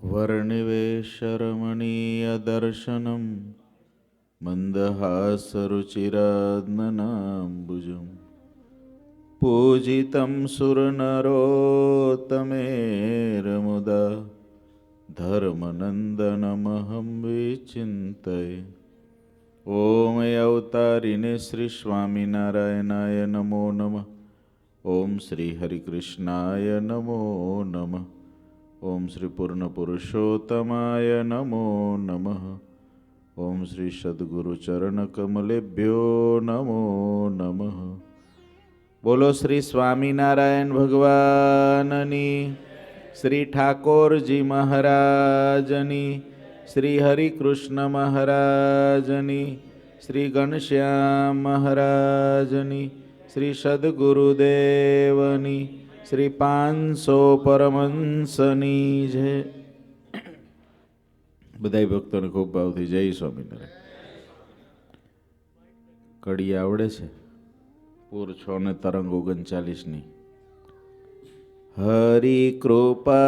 वर्णिवेशरमणीयदर्शनं मन्दहासरुचिरात्मनाम्बुजं पूजितं सुरनरोत्तमेरमुदा धर्मनन्दनमहं विचिन्तये। ॐ अवतारिणे श्री स्वामिनारायणाय नमो नमः। ॐ श्री हरिकृष्णाय नमो नमः। ॐ श्री पूर्णपुरुषोत्तमाय नमो नमः। ॐ श्री सद्गुरुचरणकमलेभ्यो नमो नमः। बोलो श्री स्वामिनारायण भगवाननी, श्री ठाकोरजी महाराजनी, श्री हरिकृष्ण महाराजनी, श्री घनश्याम महाराजनी, श्री सद्गुरुदेवनी, श्री 500 परमहंसनी जय। बधाई भक्तों ने खूब भावथी जय स्वामीनारायण। कड़ी आवड़े छे? पूर 6 ने तरंग 39 नी। हरि कृपा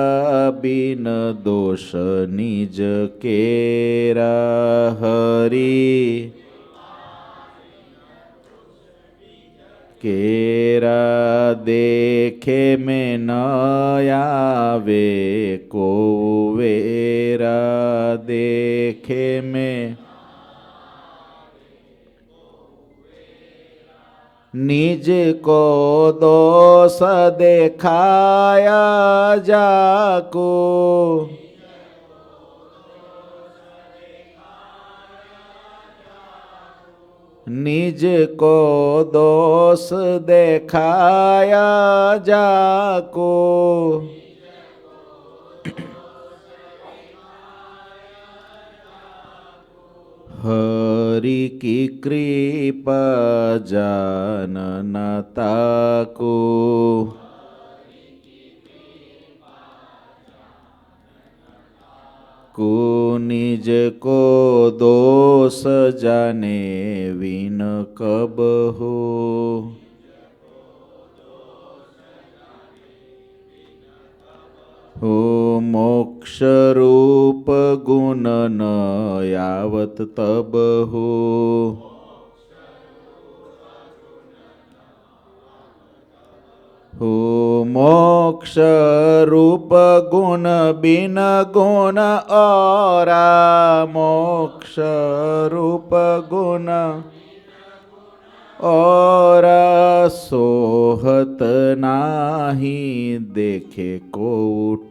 बिन दोष निज केरा, हरि केरा देखे में न आवे को वेरा, देखे में निज को दोष देखाया जाको, निज को दोष देखाया जाको, हरि की कृपा जानता को, को निज को दोष जाने विन कब हो, हो मोक्ष रूप गुण न यावत तब हो, हो मोक्ष रूप गुण बिन गुण औरा, मोक्ष रूप गुण और सोहत नाही देखे को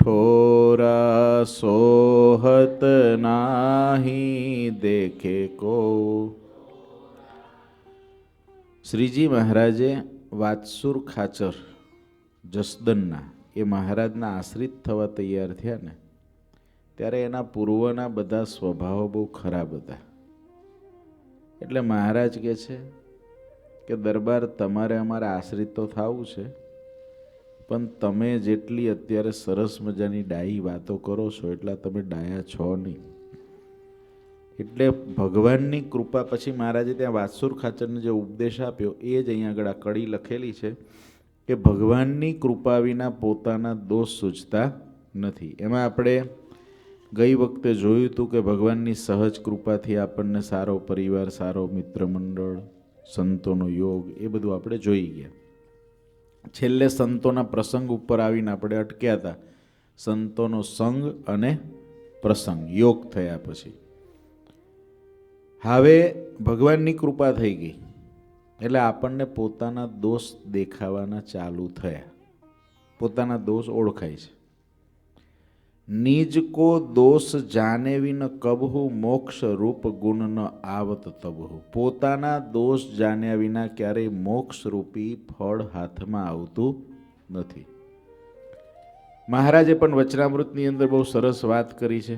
ठोरा, सोहत नाही देखे को। श्रीजी महाराजे वात्सुर खाचर જસદનના એ મહારાજના આશ્રિત થવા તૈયાર થયા ને ત્યારે એના પૂર્વના બધા સ્વભાવો બહુ ખરાબ હતા. એટલે મહારાજ કહે છે કે દરબાર તમારે અમારા આશ્રિત તો થવું છે, પણ તમે જેટલી અત્યારે સરસ મજાની ડાયી વાતો કરો છો એટલા તમે ડાયા છો નહીં. એટલે ભગવાનની કૃપા પછી મહારાજે ત્યાં વાત્સુર ખાચરને જે ઉપદેશ આપ્યો એ જ અહીંયા આગળ આ કડી લખેલી છે કે ભગવાનની કૃપા વિના પોતાના દોષ સૂચતા નથી. એમાં આપણે ગઈ વખતે જોયું હતું કે ભગવાનની સહજ કૃપાથી આપણને સારો પરિવાર, સારો મિત્ર મંડળ, સંતોનો યોગ એ બધું આપણે જોઈ ગયા. છેલ્લે સંતોના પ્રસંગ ઉપર આવીને આપણે અટક્યા હતા. સંતોનો સંગ અને પ્રસંગ યોગ થયા પછી હવે ભગવાનની કૃપા થઈ ગઈ એટલે આપણને પોતાના દોષ દેખાવાના ચાલુ થયા, પોતાના દોષ ઓળખાય છે. નિજ કો દોષ જાને વિન કબહુ મોક્ષ રૂપ ગુણ ન આવત તબહુ. પોતાના દોષ જાણ્યા વિના ક્યારેય મોક્ષ રૂપી ફળ હાથમાં આવતું નથી. મહારાજે પણ વચનામૃતની અંદર બહુ સરસ વાત કરી છે.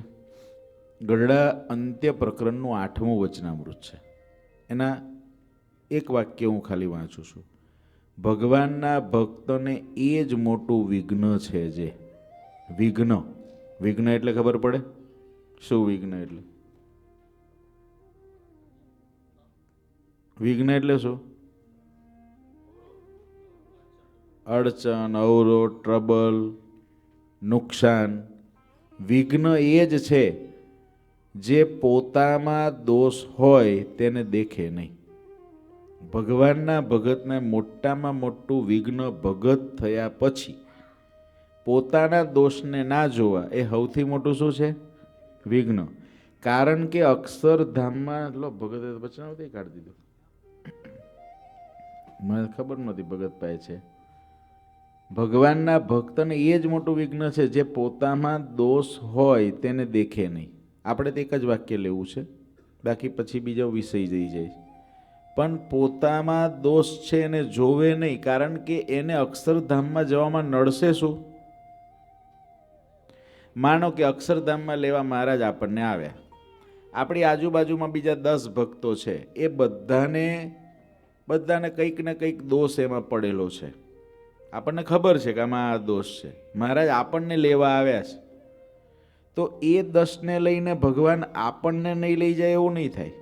ગઢડા અંત્ય પ્રકરણનું 8મું વચનામૃત છે. એના એક વાક્ય હું ખાલી વાંચું છું. ભગવાનના ભક્તોને એ જ મોટું વિઘ્ન છે. જે વિઘ્ન, વિઘ્ન એટલે ખબર પડે શું વિઘ્ન એટલે? વિઘ્ન એટલે શું? અડચણ, અવરોધ, ટ્રબલ, નુકસાન, વિઘ્ન એ જ છે જે પોતામાં દોષ હોય તેને દેખે નહીં. ભગવાનના ભગતને મોટામાં મોટું વિઘ્ન ભગત થયા પછી પોતાના દોષને ના જોવા એ સૌથી મોટું શું છે? વિઘ્ન. કારણ કે અક્ષરધામમાં લો ભગતે વચનાવતી કાઢી દીધું, મને ખબર નહોતી ભગત પાસે છે. ભગવાનના ભક્તને એ જ મોટું વિઘ્ન છે જે પોતામાં દોષ હોય તેને દેખે નહીં. આપણે તો એક જ વાક્ય લેવું છે, બાકી પછી બીજો વિષય જઈ જાય. પણ પોતામાં દોષ છે એને જોવે નહીં, કારણ કે એને અક્ષરધામમાં જવામાં નડશે શું? માનો કે અક્ષરધામમાં લેવા મહારાજ આપણને આવ્યા, આપણી આજુબાજુમાં બીજા 10 ભક્તો છે, એ બધાને કંઈક ને કંઈક દોષ એમાં પડેલો છે. આપણને ખબર છે કે આમાં આ દોષ છે. મહારાજ આપણને લેવા આવ્યા છે, તો એ 10ને લઈને ભગવાન આપણને નહીં લઈ જાય એવું નહીં થાય.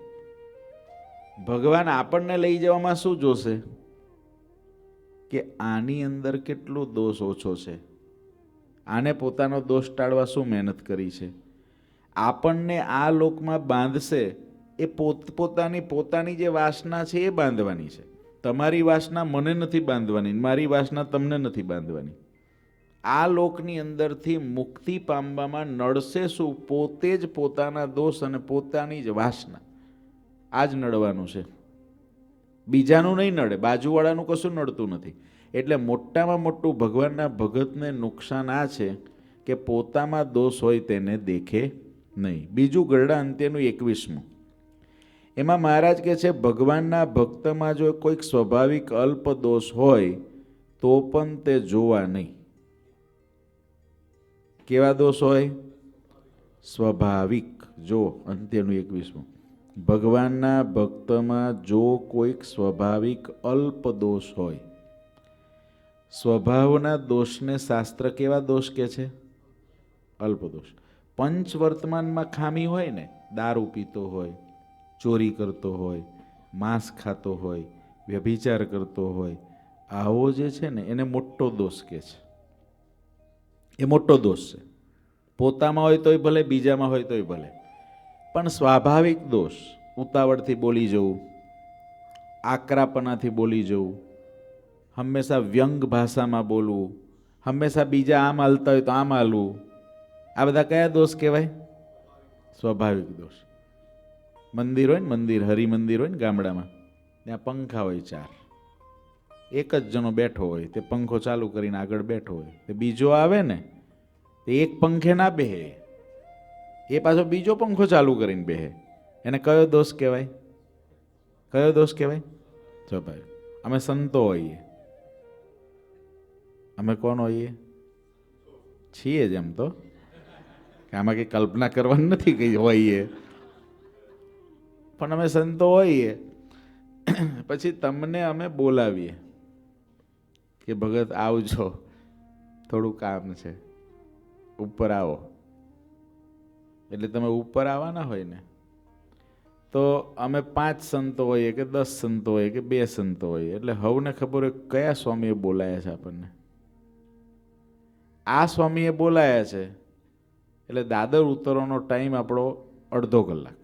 ભગવાન આપણને લઈ જવામાં શું જોશે? કે આની અંદર કેટલો દોષ ઓછો છે, આને પોતાનો દોષ ટાળવા શું મહેનત કરી છે. આપણને આ લોકમાં બાંધશે એ પોતાની જે વાસના છે એ બાંધવાની છે. તમારી વાસના મને નથી બાંધવાની, મારી વાસના તમને નથી બાંધવાની. આ લોકની અંદરથી મુક્તિ પામવામાં નડશે શું? પોતે જ પોતાના દોષ અને પોતાની જ વાસના, આ જ નડવાનું છે. બીજાનું નહીં નડે, બાજુવાળાનું કશું નડતું નથી. એટલે મોટામાં મોટું ભગવાનના ભગતને નુકસાન આ છે કે પોતામાં દોષ હોય તેને દેખે નહીં. બીજું ગરડા અંત્યનું 21મું, એમાં મહારાજ કહે છે ભગવાનના ભક્તમાં જો કોઈક સ્વાભાવિક અલ્પ દોષ હોય તો પણ તે જોવા નહીં. કેવા દોષ હોય? સ્વાભાવિક. જો અંત્યનું 21મું, ભગવાનના ભક્તમાં જો કોઈક સ્વાભાવિક અલ્પ દોષ હોય. સ્વભાવના દોષને શાસ્ત્ર કેવા દોષ કહે છે? અલ્પ દોષ. પંચ વર્તમાનમાં ખામી હોય ને, દારૂ પીતો હોય, ચોરી કરતો હોય, માંસ ખાતો હોય, વ્યભિચાર કરતો હોય, આવો જે છે ને એને મોટો દોષ કહે છે. એ મોટો દોષ છે. પોતામાં હોય તોય ભલે, બીજામાં હોય તોય ભલે. પણ સ્વાભાવિક દોષ, ઉતાવળથી બોલી જવું, આકરાપણાથી બોલી જવું, હંમેશા વ્યંગ ભાષામાં બોલવું, હંમેશા બીજા આમ હાલતા હોય તો આમ હાલવું, આ બધા કયા દોષ કહેવાય? સ્વાભાવિક દોષ. મંદિર હોય ને, મંદિર હરિમંદિર હોય ને ગામડામાં, ત્યાં પંખા હોય 4, એક જ જણો બેઠો હોય, તે પંખો ચાલુ કરીને આગળ બેઠો હોય, તે બીજો આવે ને તે એક પંખે ના બેહે, એ પાછો બીજો પંખો ચાલુ કરીને બેહે. એને કયો દોષ કહેવાય? કયો દોષ કહેવાય? સ્વાભાવિક. અમે સંતો હોઈએ, અમે કોણ હોઈએ? છીએ જ એમ તો, કે આમાં કંઈ કલ્પના કરવાની નથી કઈ હોઈએ, પણ અમે સંતો હોઈએ. પછી તમને અમે બોલાવીએ કે ભગત આવજો, થોડું કામ છે, ઉપર આવો. એટલે તમે ઉપર આવવાના હોય ને, તો અમે 5 સંતો હોઈએ કે 10 સંતો હોઈએ કે 2 સંતો હોઈએ, એટલે હવને ખબર હોય કયા સ્વામીએ બોલાયા છે આપણને. આ સ્વામીએ બોલાયા છે એટલે દાદર ઉતરવાનો ટાઈમ આપણો અડધો કલાક.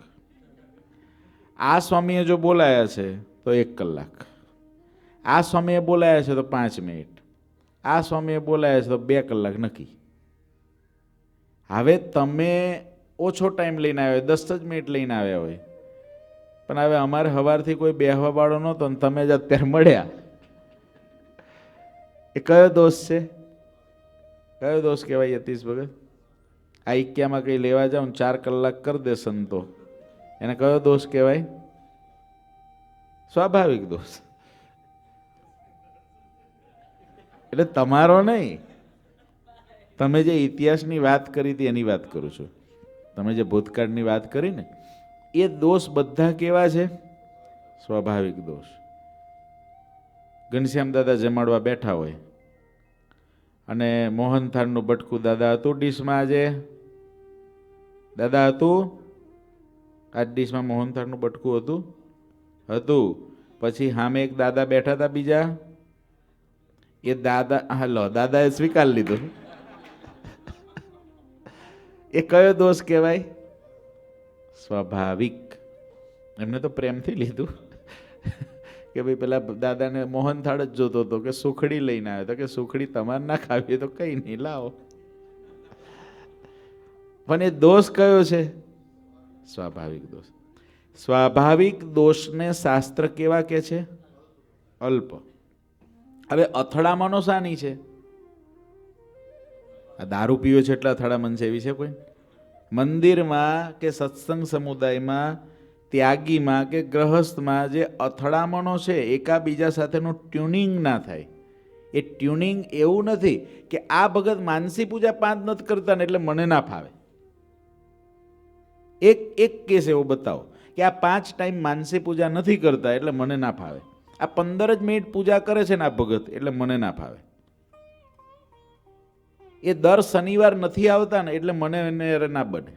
આ સ્વામીએ જો બોલાયા છે તો 1 કલાક, આ સ્વામીએ બોલાયા છે તો 5 મિનિટ, આ સ્વામીએ બોલાયા છે તો 2 કલાક નક્કી. હવે તમે ઓછો ટાઈમ લઈને આવ્યા, 10 જ મિનિટ લઈને આવ્યા હોય, પણ હવે અમારે સવારથી કોઈ બેહવા વાળો નહોતો ને તમે જ અત્યારે મળ્યા, એ કયો દોષ છે? કયો દોષ કહેવાય યતીશ ભગત? આ ઇક્યામાં કંઈ લેવા જાઓ ને 4 કલાક કરી દે સંતો, એને કયો દોષ કહેવાય? સ્વાભાવિક દોષ. એટલે તમારો નહીં, તમે જે ઇતિહાસની વાત કરી હતી એની વાત કરું છું. તમે જે ભૂતકાળની વાત કરી ને, એ દોષ બધા કેવા છે? સ્વાભાવિક દોષ. ઘનશ્યામ દાદા જમાડવા બેઠા હોય અને મોહનથાળનું બટકું દાદા હતું ડીશમાં, આજે દાદા હતું, આ ડીશમાં મોહનથાળનું બટકું હતું. પછી સામે એક દાદા બેઠા હતા બીજા, એ દાદા, હાલો દાદાએ સ્વીકાર લીધું. એ કયો દોષ કહેવાય? સ્વાભાવિક. એમને તો પ્રેમથી લીધું કે ભાઈ પેલા દાદાને મોહનથાળ જ જોતો હતો કે સુખડી લઈને આવ્યો તો કે સુખડી તમારે ના ખાવી તો કઈ નહીં, લાવો. પણ એ દોષ કયો છે? સ્વાભાવિક દોષ. સ્વાભાવિક દોષને શાસ્ત્ર કેવા કે છે? અલ્પ. હવે અથડામણો શાની છે? આ દારૂ પીવે છે એટલે અથડામણ છે એવી છે કોઈ? મંદિરમાં કે સત્સંગ સમુદાયમાં, ત્યાગીમાં કે ગ્રહસ્થમાં જે અથડામણો છે, એકાબીજા સાથેનું ટ્યુનિંગ ના થાય. એ ટ્યુનિંગ એવું નથી કે આ ભગત માનસી પૂજા 5 નથી કરતા ને એટલે મને ના ફાવે. એક કેસ એવો બતાવો કે આ 5 ટાઈમ માનસી પૂજા નથી કરતા એટલે મને ના ફાવે. આ 15 જ મિનિટ પૂજા કરે છે ને આ ભગત એટલે મને ના ફાવે. એ દર શનિવાર નથી આવતા ને એટલે મને એને ના બને.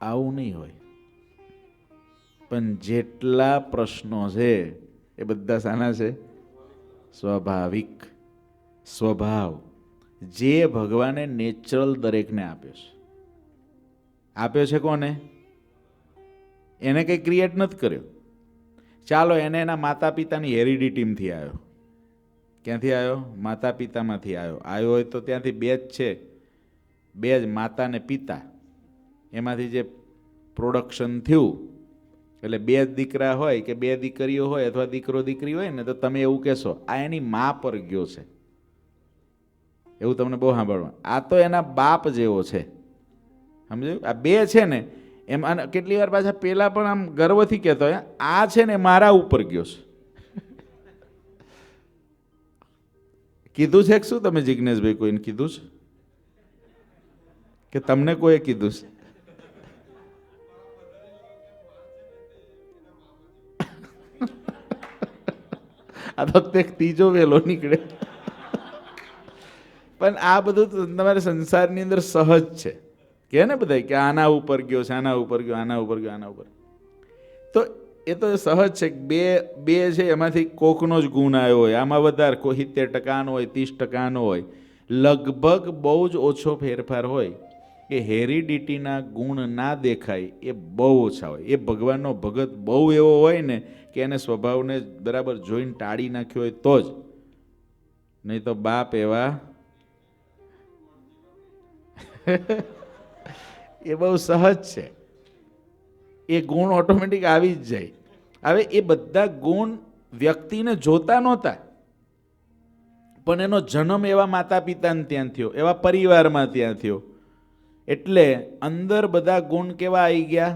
આવું નહીં હોય. પણ જેટલા પ્રશ્નો છે એ બધા શાના છે? સ્વાભાવિક. સ્વભાવ જે ભગવાને નેચરલ દરેકને આપ્યો છે. આપ્યો છે કોને? એને કંઈ ક્રિએટ નથી કર્યો. ચાલો એને એના માતા પિતાની હેરિડિટીમાંથી આવ્યો. ક્યાંથી આવ્યો? માતા પિતામાંથી આવ્યો. આવ્યો હોય તો ત્યાંથી 2 જ છે, 2 જ માતા ને પિતા. એમાંથી જે પ્રોડક્શન થયું એટલે 2 દીકરા હોય કે 2 દીકરીઓ હોય અથવા દીકરો દીકરી હોય ને તો તમે એવું કહેશો આ એની મા પર ગયો છે. એવું તમને બહુ સાંભળવા. આ તો એના બાપ જેવો છે. સમજાયું? આ 2 છે ને એમાં કેટલી વાર પાછા પેલા પણ આમ ગર્વથી કહેતો હોય આ છે ને મારા ઉપર ગયો છે. કીધું છે કે શું તમે જિજ્ઞેશભાઈ? કોઈને કીધું છે કે તમને કોઈએ કીધું છે? આ તો તે ત્રીજો વેલો નીકળે. પણ આ બધું તમારે સંસારની અંદર સહજ છે કે ને બધા કે આના ઉપર ગયો છે, આના ઉપર ગયો, આના ઉપર ગયો, આના ઉપર. તો એ તો સહજ છે. બે છે એમાંથી કોકનો જ ગુણ આવ્યો હોય. આમાં વધારે કોઈ 70% હોય, 30% હોય, લગભગ બહુ જ ઓછો ફેરફાર હોય. એ હેરિડિટીના ગુણ ના દેખાય એ બહુ ઓછા હોય. એ ભગવાનનો ભગત બહુ એવો હોય ને કે એને સ્વભાવને બરાબર જોઈને ટાળી નાખ્યો હોય તો જ. નહીં તો બાપ એવા એ બહુ સહજ છે. એ ગુણ ઓટોમેટિક આવી જ જાય. હવે એ બધા ગુણ વ્યક્તિને જોતા નહોતા, પણ એનો જન્મ એવા માતા પિતાને ત્યાં થયો, એવા પરિવારમાં ત્યાં થયો, એટલે અંદર બધા ગુણ કેવા આવી ગયા?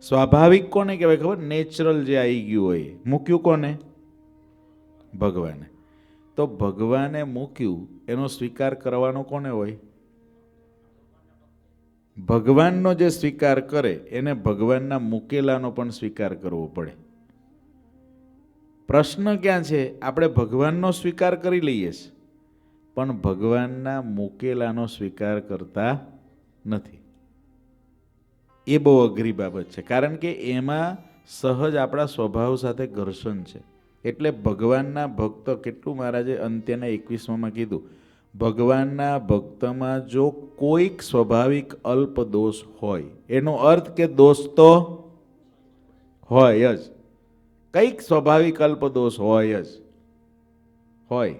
સ્વાભાવિક કોને કહેવાય ખબર? નેચરલ જે આવી ગયું હોય. મૂક્યું કોને? ભગવાને. તો ભગવાને મૂક્યું એનો સ્વીકાર કરવાનો કોને હોય? ભગવાનનો જે સ્વીકાર કરે એને ભગવાનના મૂકેલાનો પણ સ્વીકાર કરવો પડે. પ્રશ્ન ક્યાં છે? આપણે ભગવાનનો સ્વીકાર કરી લઈએ છીએ પણ ભગવાનના મૂકેલાનો સ્વીકાર કરતા નથી. એ બહુ અઘરી બાબત છે, કારણ કે એમાં સહજ આપણા સ્વભાવ સાથે ઘર્ષણ છે. એટલે ભગવાનના ભક્ત, કેટલું મહારાજે અંત્યના 21માં કીધું, ભગવાનના ભક્તમાં જો કોઈક સ્વાભાવિક અલ્પ દોષ હોય, એનો અર્થ કે દોષ તો હોય જ, કંઈક સ્વાભાવિક અલ્પ દોષ હોય જ હોય,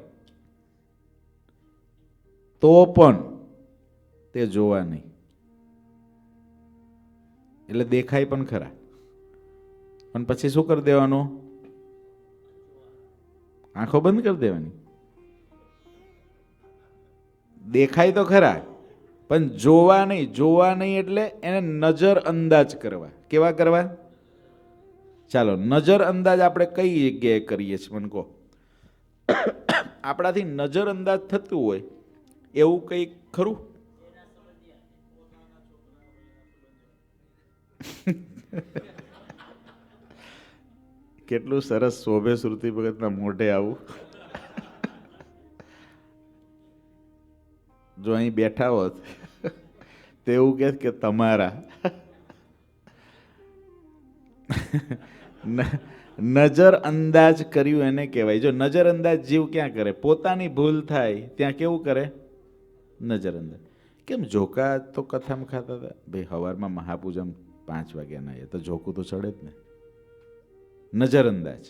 તો પણ તે જોવા નહીં. એટલે દેખાય પણ ખરા, પણ પછી શું કરી દેવાનું? આંખો બંધ કરી દેવાની. દેખાય તો ખરા પણ જોવા નહીં. જોવા નહીં એટલે એને નજર અંદાજ કરવા. કેવા કરવા? ચાલો, નજર અંદાજ આપણે કઈ જગ્યાએ કરીએ છીએ મને કહો? આપણાથી નજર અંદાજ થતું હોય એવું કંઈક ખરું? કેટલું સરસ શોભે શ્રુતિ ભગતના મોઢે આવું. જો અહીં બેઠા હોત તો એવું કે તમારા નજર અંદાજ કર્યું એને કહેવાય. જો નજર અંદાજ જીવ ક્યાં કરે? પોતાની ભૂલ થાય ત્યાં કેવું કરે? નજરઅંદાજ. કેમ ઝોકા તો કથામાં ખાતા હતા? ભાઈ સવારમાં મહાપૂજામાં 5 વાગ્યાના એ તો ઝોકું તો ચડે જ ને. નજરઅંદાજ.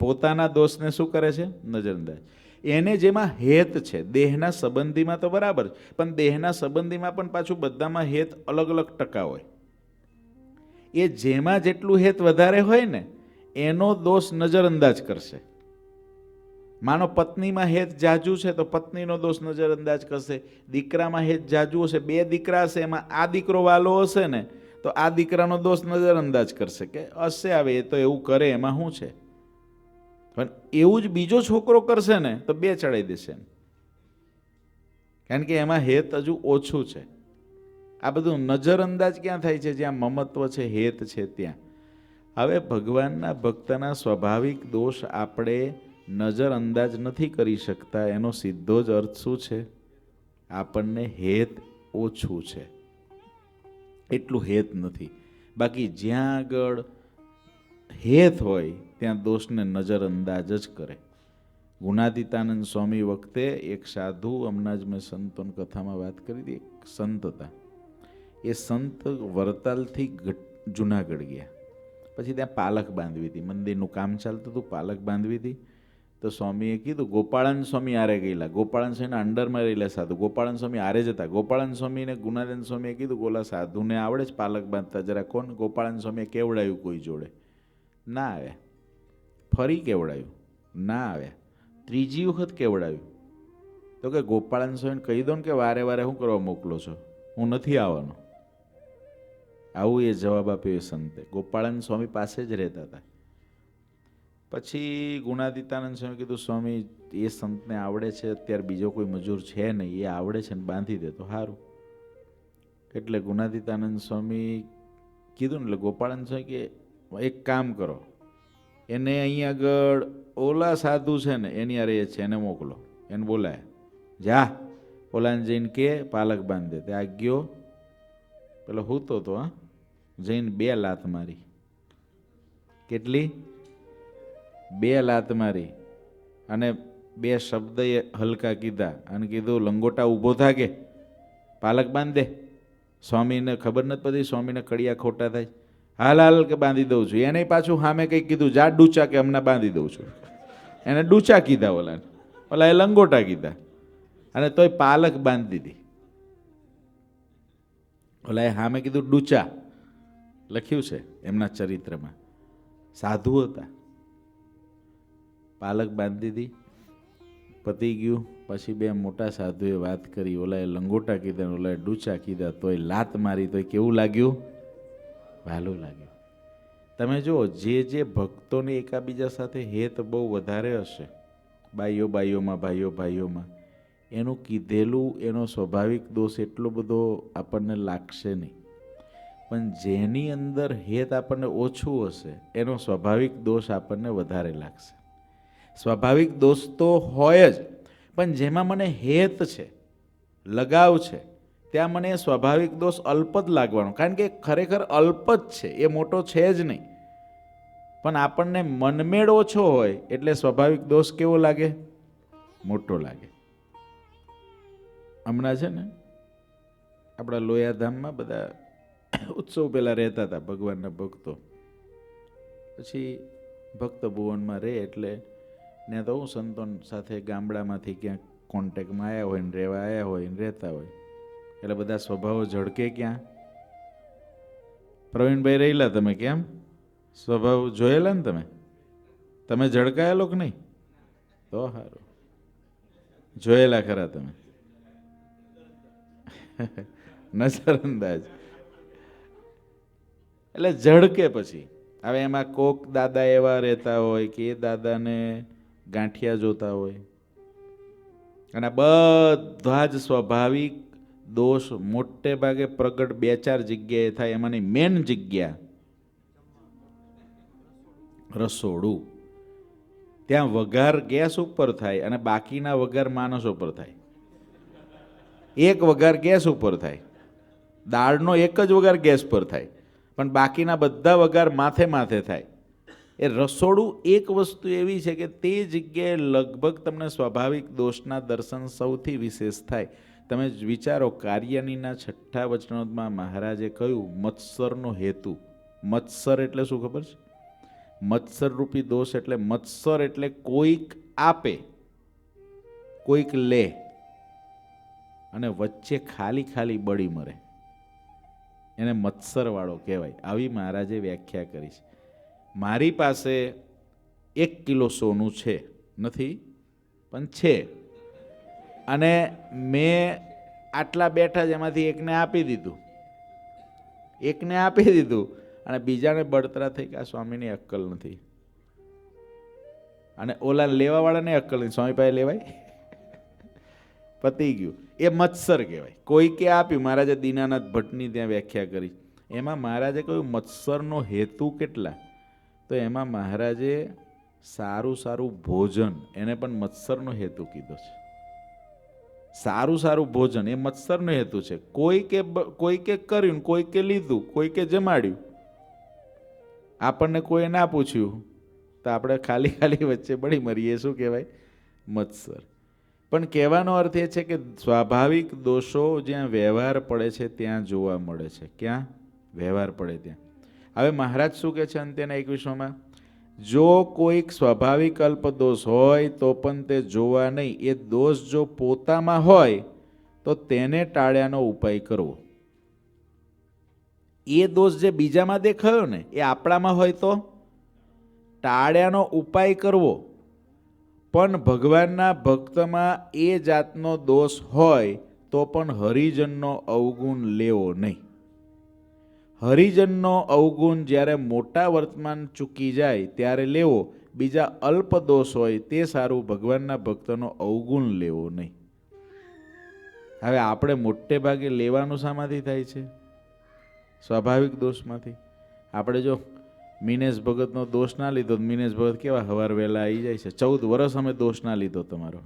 પોતાના દોષને શું કરે છે? નજરઅંદાજ. એને જેમાં હેત છે, દેહના સંબંધીમાં તો બરાબર, પણ દેહના સંબંધીમાં પણ પાછું બધામાં હેત અલગ અલગ ટકા હોય. એ જેમાં જેટલું હેત વધારે હોય ને એનો દોષ નજરઅંદાજ કરશે. માનો પત્નીમાં હેત જાજુ છે તો પત્નીનો દોષ નજરઅંદાજ કરશે. દીકરામાં હેત જાજુ હશે, 2 દીકરા હશે, એમાં આ દીકરો વાલો હશે ને તો આ દીકરાનો દોષ નજરઅંદાજ કરશે કે હશે આવે એ તો એવું કરે, એમાં શું છે. પણ એવું જ બીજો છોકરો કરશે ને તો 2 ચડાવી દેશે, કારણ કે એમાં હેત હજુ ઓછું છે. આ બધું નજરઅંદાજ ક્યાં થાય છે? જ્યાં મમત્વ છે, હેત છે ત્યાં. હવે ભગવાનના ભક્તના સ્વાભાવિક દોષ આપણે નજરઅંદાજ નથી કરી શકતા. એનો સીધો જ અર્થ શું છે? આપણને હેત ઓછું છે, એટલું હેત નથી. બાકી જ્યાં આગળ હેત હોય ત્યાં દોષને નજરઅંદાજ જ કરે. ગુણાતીતાનંદ સ્વામી વખતે એક સાધુ, હમણાં જ મેં સંતોની કથામાં વાત કરી હતી, એક સંત હતા. એ સંત વરતાલથી જુનાગઢ ગયા. પછી ત્યાં પાલખ બાંધવી હતી, મંદિરનું કામ ચાલતું હતું, પાલખ બાંધવી હતી. તો સ્વામીએ કીધું, ગોપાળાનંદ સ્વામી આરે ગયેલા, ગોપાળાનંદ સ્વામીના અંડરમાં રહેલા સાધુ, ગોપાળાનંદ સ્વામી આરે જ હતા. ગોપાળાનંદ સ્વામીને ગુણાનંદ સ્વામીએ કીધું, ઓલા સાધુને આવડે જ પાલખ બાંધતા, જરા કોણ? ગોપાળાનંદ સ્વામીએ કેવડાવ્યું કોઈ જોડે, ના આવ્યા. ફરી કેવડાવ્યું, ના આવ્યા. ત્રીજી વખત કેવડાવ્યું તો કે ગોપાળાનંદ સ્વામીને કહી દો ને કે વારે વારે શું કરવા મોકલો છો, હું નથી આવવાનો. આવું એ જવાબ આપ્યો એ સંતે. ગોપાળાનંદ સ્વામી પાસે જ રહેતા હતા. પછી ગુણાતીતાનંદ સ્વામી કીધું, સ્વામી એ સંતને આવડે છે, અત્યારે બીજો કોઈ મજૂર છે નહીં, એ આવડે છે ને બાંધી દે તો સારું. એટલે ગુણાતીતાનંદ સ્વામી કીધું ને એટલે ગોપાળાનંદ સ્વામી કે એક કામ કરો, એને અહીં આગળ ઓલા સાધુ છે ને એની અરે છે, એને મોકલો, એને બોલાય, જા ઓલાને જઈને કે પાલક બાંધી દે. ત્યાં ગયો, પેલો હૂતો તો, હા, જઈને 2 લાત મારી. કેટલી? 2 લાત મારી અને 2 શબ્દ હલકા કીધા અને કીધું, લંગોટા ઊભો થા કે પાલક બાંધ દે. સ્વામીને ખબર નથી પડતી, સ્વામીને કડિયા ખોટા થાય. હાલ હાલ કે બાંધી દઉં છું. એને પાછું સામે કંઈક કીધું, જા ડૂચા કે હમણાં બાંધી દઉં છું. એને ડૂચા કીધા, ઓલા એ લંગોટા કીધા અને તોય પાલક બાંધી દીધી. ઓલા એ સામે કીધું ડૂચા. લખ્યું છે એમના ચરિત્રમાં, સાધુ હતા. પાલક બાંધી દીધી, પતી ગયું. પછી 2 મોટા સાધુએ વાત કરી, ઓલાએ લંગોટા કીધા, ઓલાએ ડૂચા કીધા, તોય લાત મારી, તોય કેવું લાગ્યું? વહાલું લાગ્યું. તમે જુઓ, જે ભક્તોને એકાબીજા સાથે હેત બહુ વધારે હશે, બાઈઓ બાઈઓમાં, ભાઈઓ ભાઈઓમાં, એનું કીધેલું એનો સ્વાભાવિક દોષ એટલો બધો આપણને લાગશે નહીં. પણ જેની અંદર હેત આપણને ઓછું હશે એનો સ્વાભાવિક દોષ આપણને વધારે લાગશે. સ્વાભાવિક દોષ તો હોય જ, પણ જેમાં મને હેત છે, લગાવ છે, ત્યાં મને સ્વાભાવિક દોષ અલ્પ જ લાગવાનો, કારણ કે ખરેખર અલ્પ જ છે, એ મોટો છે જ નહીં. પણ આપણને મનમેળ ઓછો હોય એટલે સ્વાભાવિક દોષ કેવો લાગે? મોટો લાગે. હમણાં છે ને આપણા લોયાધામમાં બધા ઉત્સવ પહેલા રહેતા હતા ભગવાનના ભક્તો. પછી ભક્ત ભુવનમાં રહે એટલે ને તો હું સંતોન સાથે ગામડામાંથી ક્યાંક કોન્ટેક્ટમાં આવ્યા હોય ને રહેવા આવ્યા હોય ને રહેતા હોય એટલે બધા સ્વભાવો ઝળકે. ક્યાં પ્રવીણભાઈ રહેલા તમે? કેમ સ્વભાવ જોયેલા ને તમે? તમે ઝળકાયેલો કે નહીં? તો સારું, જોયેલા ખરા તમે? નજરઅંદાજ એટલે ઝળકે. પછી હવે એમાં કોક દાદા એવા રહેતા હોય કે એ દાદાને ગાંઠિયા જોતા હોય અને બધા જ સ્વાભાવિક દોષ મોટે ભાગે પ્રગટ 2-4 જગ્યાએ થાય. એમાંની મેન જગ્યા રસોડું. ત્યાં વઘાર ગેસ ઉપર થાય અને બાકીના વઘાર માણસ ઉપર થાય. એક વઘાર ગેસ ઉપર થાય, દાળનો એક જ વઘાર ગેસ પર થાય, પણ બાકીના બધા વઘાર માથે માથે થાય. એ રસોડું એક વસ્તુ એવી છે કે તે જગ્યાએ લગભગ તમને સ્વાભાવિક દોષના દર્શન સૌથી વિશેષ થાય. તમે વિચારો, કાર્યાનીના 6ઠ્ઠા વચનામૃતમાં મહારાજે કહ્યું મત્સરનો હેતુ. મત્સર એટલે શું ખબર છે? મત્સર રૂપી દોષ એટલે, મત્સર એટલે કોઈક આપે, કોઈક લે અને વચ્ચે ખાલી ખાલી બળી મરે, એને મત્સર વાળો કહેવાય. આવી મહારાજે વ્યાખ્યા કરી છે. મારી પાસે 1 કિલો સોનું છે, નથી પણ છે, અને મેં આટલા બેઠા જ એમાંથી એકને આપી દીધું, અને બીજાને બળતરા થઈ કે આ સ્વામીની અક્કલ નથી, અને ઓલા લેવાવાળાને અક્કલ નથી, સ્વામી પાસે લેવાય? પતી ગયું. એ મત્સર કહેવાય. કોઈકે આપ્યું. મહારાજે દીનાનાથ ભટ્ટની ત્યાં વ્યાખ્યા કરી. એમાં મહારાજે કહ્યું મત્સરનો હેતુ કેટલા, તો એમાં મહારાજે સારું સારું ભોજન, એને પણ મત્સરનો હેતુ કીધો છે. સારું સારું ભોજન એ મત્સરનો હેતુ છે. કોઈકે કર્યું, કોઈકે લીધું, કોઈકે જમાડ્યું, આપણને કોઈ ના પૂછ્યું તો આપણે ખાલી ખાલી વચ્ચે બળી મરીએ, શું કહેવાય? મત્સર. પણ કહેવાનો અર્થ એ છે કે સ્વાભાવિક દોષો જ્યાં વ્યવહાર પડે છે ત્યાં જોવા મળે છે. ક્યાં વ્યવહાર પડે ત્યાં. હવે મહારાજ શું કહે છે અંત્યના 21માં? જો કોઈક સ્વાભાવિક અલ્પ દોષ હોય તો પણ તે જોવા નહીં. એ દોષ જો પોતામાં હોય તો તેને ટાળ્યાનો ઉપાય કરવો. એ દોષ જે બીજામાં દેખાયો ને એ આપણામાં હોય તો ટાળ્યાનો ઉપાય કરવો. પણ ભગવાનના ભક્તમાં એ જાતનો દોષ હોય તો પણ હરિજનનો અવગુણ લેવો નહીં. હરિજનનો અવગુણ જ્યારે મોટા વર્તમાન ચૂકી જાય ત્યારે લેવો. બીજા અલ્પ દોષ હોય તે સારું, ભગવાનના ભક્તનો અવગુણ લેવો નહીં. હવે આપણે મોટે ભાગે લેવાનું શામાંથી થાય છે? સ્વાભાવિક દોષમાંથી. આપણે જો મિનેશ ભગતનો દોષ ના લીધો, મિનેશ ભગત કેવા હવાર વહેલા આવી જાય છે. 14 વર્ષ અમે દોષ ના લીધો તમારો,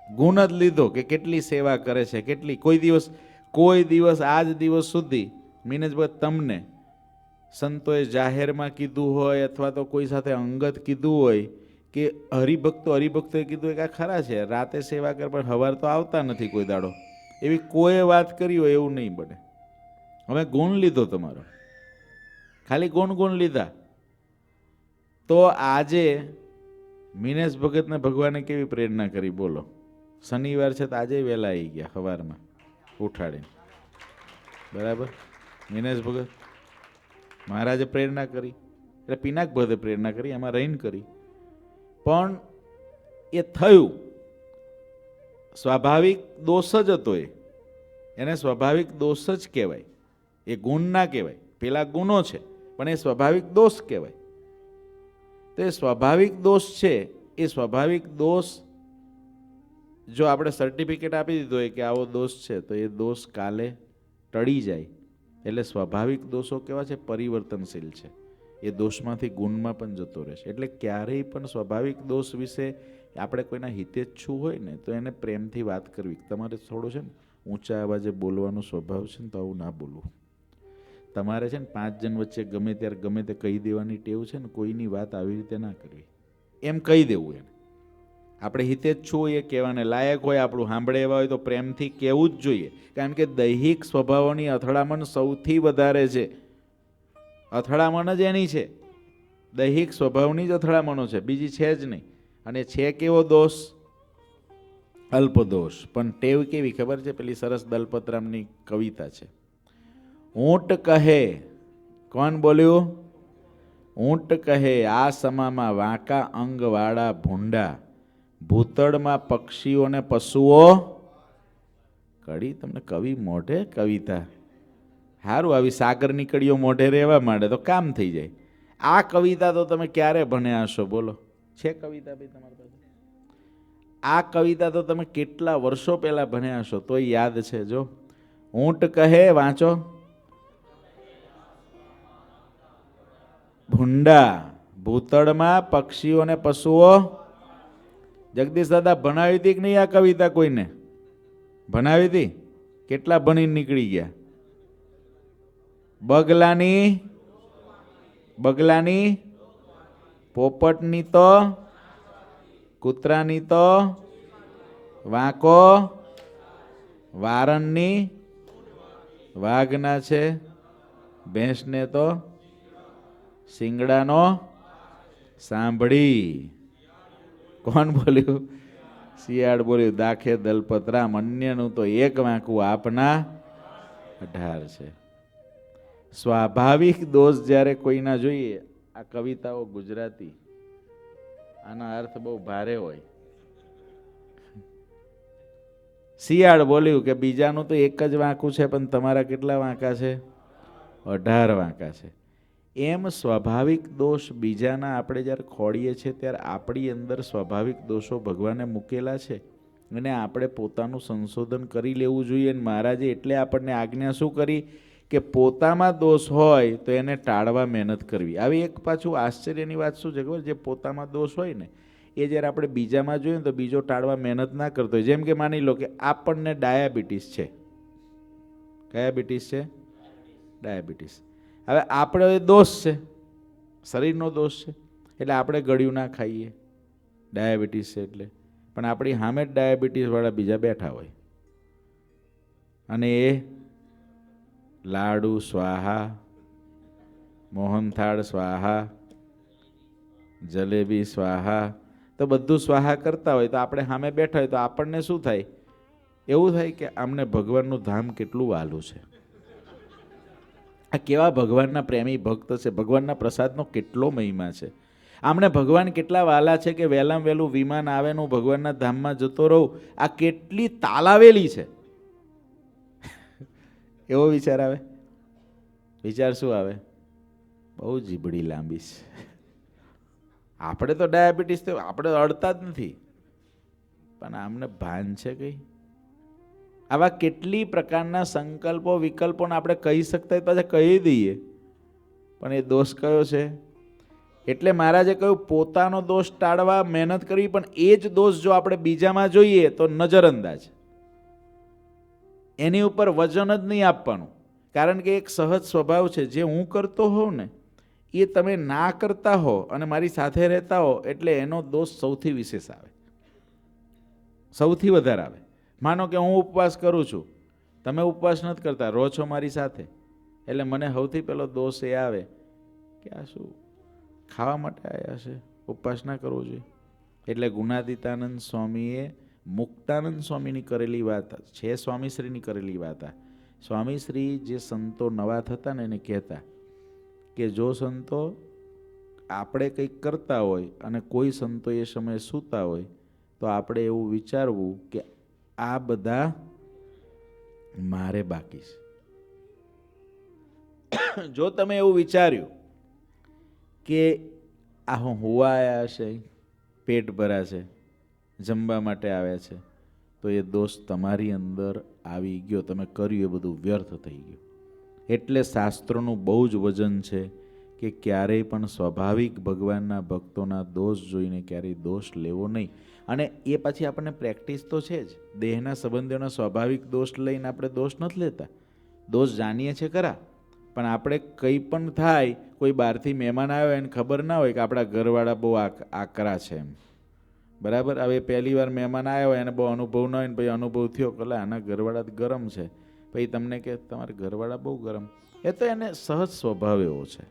ગુણ જ લીધો કે કેટલી સેવા કરે છે, કેટલી. કોઈ દિવસ આજ દિવસ સુધી મિનેશ ભગત તમને સંતોએ જાહેરમાં કીધું હોય અથવા તો કોઈ સાથે અંગત કીધું હોય કે હરિભક્તોએ કીધું હોય કે આ ખરા છે રાતે સેવા કરે પણ હવાર તો આવતા નથી કોઈ દાડો, એવી કોઈ વાત કરી હોય એવું નહીં બને. અમે ગુણ લીધો તમારો, ખાલી ગુણ લીધા. તો આજે મિનેશ ભગતને ભગવાને કેવી પ્રેરણા કરી બોલો? શનિવાર છે તો આજે વહેલા આવી ગયા સવારમાં ઉઠાડીને, બરાબર? મિનેશ ભગત મહારાજે પ્રેરણા કરી, એટલે પિનાક ભગતે પ્રેરણા કરી, એમાં રહીને કરી. પણ એ થયું સ્વાભાવિક દોષ જ હતો. એને સ્વાભાવિક દોષ જ કહેવાય, એ ગુણ ના કહેવાય. પેલા ગુનો છે પણ એ સ્વાભાવિક દોષ કહેવાય. તો એ સ્વાભાવિક દોષ છે. એ સ્વાભાવિક દોષ જો આપણે સર્ટિફિકેટ આપી દીધો હોય કે આવો દોષ છે તો એ દોષ કાલે ટળી જાય. એટલે સ્વાભાવિક દોષો કેવા છે? પરિવર્તનશીલ છે. એ દોષમાંથી ગુણમાં પણ જતો રહેશે. એટલે ક્યારેય પણ સ્વાભાવિક દોષ વિશે આપણે કોઈના હિતેચ્છુ હોય ને તો એને પ્રેમથી વાત કરવી. તમારે થોડું છે ને ઊંચા અવાજે બોલવાનો સ્વભાવ છે ને તો આવું ના બોલવું. તમારે છે ને 5 જણ વચ્ચે ગમે ત્યારે ગમે તે કહી દેવાની ટેવ છે ને, કોઈની વાત આવી રીતે ના કરવી. એમ કહી દેવું એને. આપણે હિતેચ્છુ હોય એ કહેવાને લાયક હોય, આપણું સાંભળે એવા હોય તો પ્રેમથી કહેવું જ જોઈએ. કારણ કે દૈહિક સ્વભાવોની અથડામણ સૌથી વધારે છે. અથડામણ જ એની છે, દૈહિક સ્વભાવની જ અથડામણો છે, બીજી છે જ નહીં. અને છે કેવો દોષ? અલ્પ દોષ. પણ ટેવ કેવી ખબર છે? પેલી સરસ દલપતરામની કવિતા છે. ઊંટ કહે, કોણ બોલ્યું? ઊંટ કહે આ સમામાં વાંકા અંગવાળા ભૂંડા, ભૂતળમાં પક્ષીઓને પશુઓ. કડી તમને કવિ મોઢે કવિતા. સારું, આવી સાગર નીકળીઓ મોઢે રહેવા માંડે તો કામ થઈ જાય. આ કવિતા તો તમે ક્યારે ભણ્યા હશો બોલો? છે કવિતા ભાઈ તમારી પાસે? આ કવિતા તો તમે કેટલા વર્ષો પહેલા ભણ્યા હશો તો યાદ છે. જો ઊંટ કહે, વાંચો, ભૂંડા, ભૂતળમાં પક્ષીઓને પશુઓ. જગદીશ દાદા ભણાવી હતી કે નહીં આ કવિતા? કોઈને ભણાવી હતી? કેટલા ભણીને નીકળી ગયા? બગલાની, પોપટની તો, કૂતરાની તો, વાંકો વારણની વાઘના છે, ભેંસને તો શિંગડાનો સાંભળી. કોણ બોલ્યું? શિયાળ બોલ્યું. દાખે દલપતરામ અન્યનું તો એક વાંકું આપના 18 છે. સ્વાભાવિક દોષ જ્યારે કોઈના જોઈએ, આ કવિતાઓ ગુજરાતી, આના અર્થ બહુ ભારે હોય. શિયાળ બોલ્યું કે બીજાનું તો એક જ વાંકું છે, પણ તમારા કેટલા વાંકા છે? 18 વાંકા છે. એમ સ્વાભાવિક દોષ બીજાના આપણે જ્યારે ખોડીએ છીએ ત્યારે આપણી અંદર સ્વાભાવિક દોષો ભગવાને મૂકેલા છે અને આપણે પોતાનું સંશોધન કરી લેવું જોઈએ. અને મહારાજે એટલે આપણને આજ્ઞા શું કરી કે પોતામાં દોષ હોય તો એને ટાળવા મહેનત કરવી. આવી એક પાછું આશ્ચર્યની વાત શું છે ખબર? જે પોતામાં દોષ હોય ને એ જ્યારે આપણે બીજામાં જોઈએ ને તો બીજો ટાળવા મહેનત ના કરતો હોય. જેમ કે માની લો કે આપણને ડાયાબિટીસ છે. ડાયાબિટીસ છે? ડાયાબિટીસ. હવે આપણે દોષ છે, શરીરનો દોષ છે, એટલે આપણે ગળ્યું ના ખાઈએ, ડાયાબિટીસ છે એટલે. પણ આપણી સામે જ ડાયાબિટીસવાળા બીજા બેઠા હોય અને એ લાડુ સ્વાહા, મોહનથાળ સ્વાહા, જલેબી સ્વાહા, તો બધું સ્વાહા કરતા હોય તો આપણે સામે બેઠા હોય તો આપણને શું થાય? એવું થાય કે આમને ભગવાનનું ધામ કેટલું વહાલું છે, આ કેવા ભગવાનના પ્રેમી ભક્ત છે, ભગવાનના પ્રસાદનો કેટલો મહિમા છે, આમને ભગવાન કેટલા વાલા છે કે વહેલામાં વહેલું વિમાન આવે ને હું ભગવાનના ધામમાં જતો રહું, આ કેટલી તાલાવેલી છે. એવો વિચાર આવે. વિચાર શું આવે? બહુ જીબડી લાંબી છે. આપણે તો ડાયાબિટીસ તો આપણે અડતા જ નથી, પણ આમને ભાન છે કઈ? આવા કેટલી પ્રકારના સંકલ્પો વિકલ્પોને આપણે કહી શકતા પાછા કહી દઈએ, પણ એ દોષ કયો છે? એટલે મહારાજે કહ્યું પોતાનો દોષ ટાળવા મહેનત કરવી, પણ એ જ દોષ જો આપણે બીજામાં જોઈએ તો નજરઅંદાજ, એની ઉપર વજન જ નહીં આપવાનું. કારણ કે એક સહજ સ્વભાવ છે, જે હું કરતો હોઉં ને એ તમે ના કરતા હો અને મારી સાથે રહેતા હો એટલે એનો દોષ સૌથી વિશેષ આવે, સૌથી વધારે આવે. માનો કે હું ઉપવાસ કરું છું, તમે ઉપવાસ નથી કરતા, રહો છો મારી સાથે, એટલે મને સૌથી પહેલો દોષ એ આવે કે આ શું ખાવા માટે આવ્યા છે, ઉપવાસ ના કરવો જોઈએ. એટલે ગુણાતીતાનંદ સ્વામીએ મુક્તાનંદ સ્વામીની કરેલી વાત છે, સ્વામીશ્રીની કરેલી વાત. સ્વામીશ્રી જે સંતો નવા થતા ને એને કહેતા કે જો સંતો આપણે કંઈક કરતા હોય અને કોઈ સંતો એ સમયે સૂતા હોય તો આપણે એવું વિચારવું કે આ બધા મારે બાકી છે. જો તમે એવું વિચાર્યું કે આ હોવા આવ્યા છે, પેટ ભરાશે, જમવા માટે આવ્યા છે, તો એ દોષ તમારી અંદર આવી ગયો, તમે કર્યું એ બધું વ્યર્થ થઈ ગયું. એટલે શાસ્ત્રોનું બહુ જ વજન છે કે ક્યારેય પણ સ્વાભાવિક ભગવાનના ભક્તોના દોષ જોઈને ક્યારેય દોષ લેવો નહીં. અને એ પછી આપણને પ્રેક્ટિસ તો છે જ, દેહના સંબંધોના સ્વાભાવિક દોષ લઈને આપણે દોષ નથી લેતા, દોષ જાણીએ છીએ ખરા, પણ આપણે કંઈ પણ થાય, કોઈ બહારથી મહેમાન આવ્યો એને ખબર ના હોય કે આપણા ઘરવાળા બહુ આકરા છે એમ, બરાબર. હવે પહેલી વાર મહેમાન આવ્યો હોય એને બહુ અનુભવ ન હોય ને પછી અનુભવ થયો કે આના ઘરવાળા ગરમ છે, પછી તમને કે તમારા ઘરવાળા બહુ ગરમ, એ તો એને સહજ સ્વભાવ એવો છે,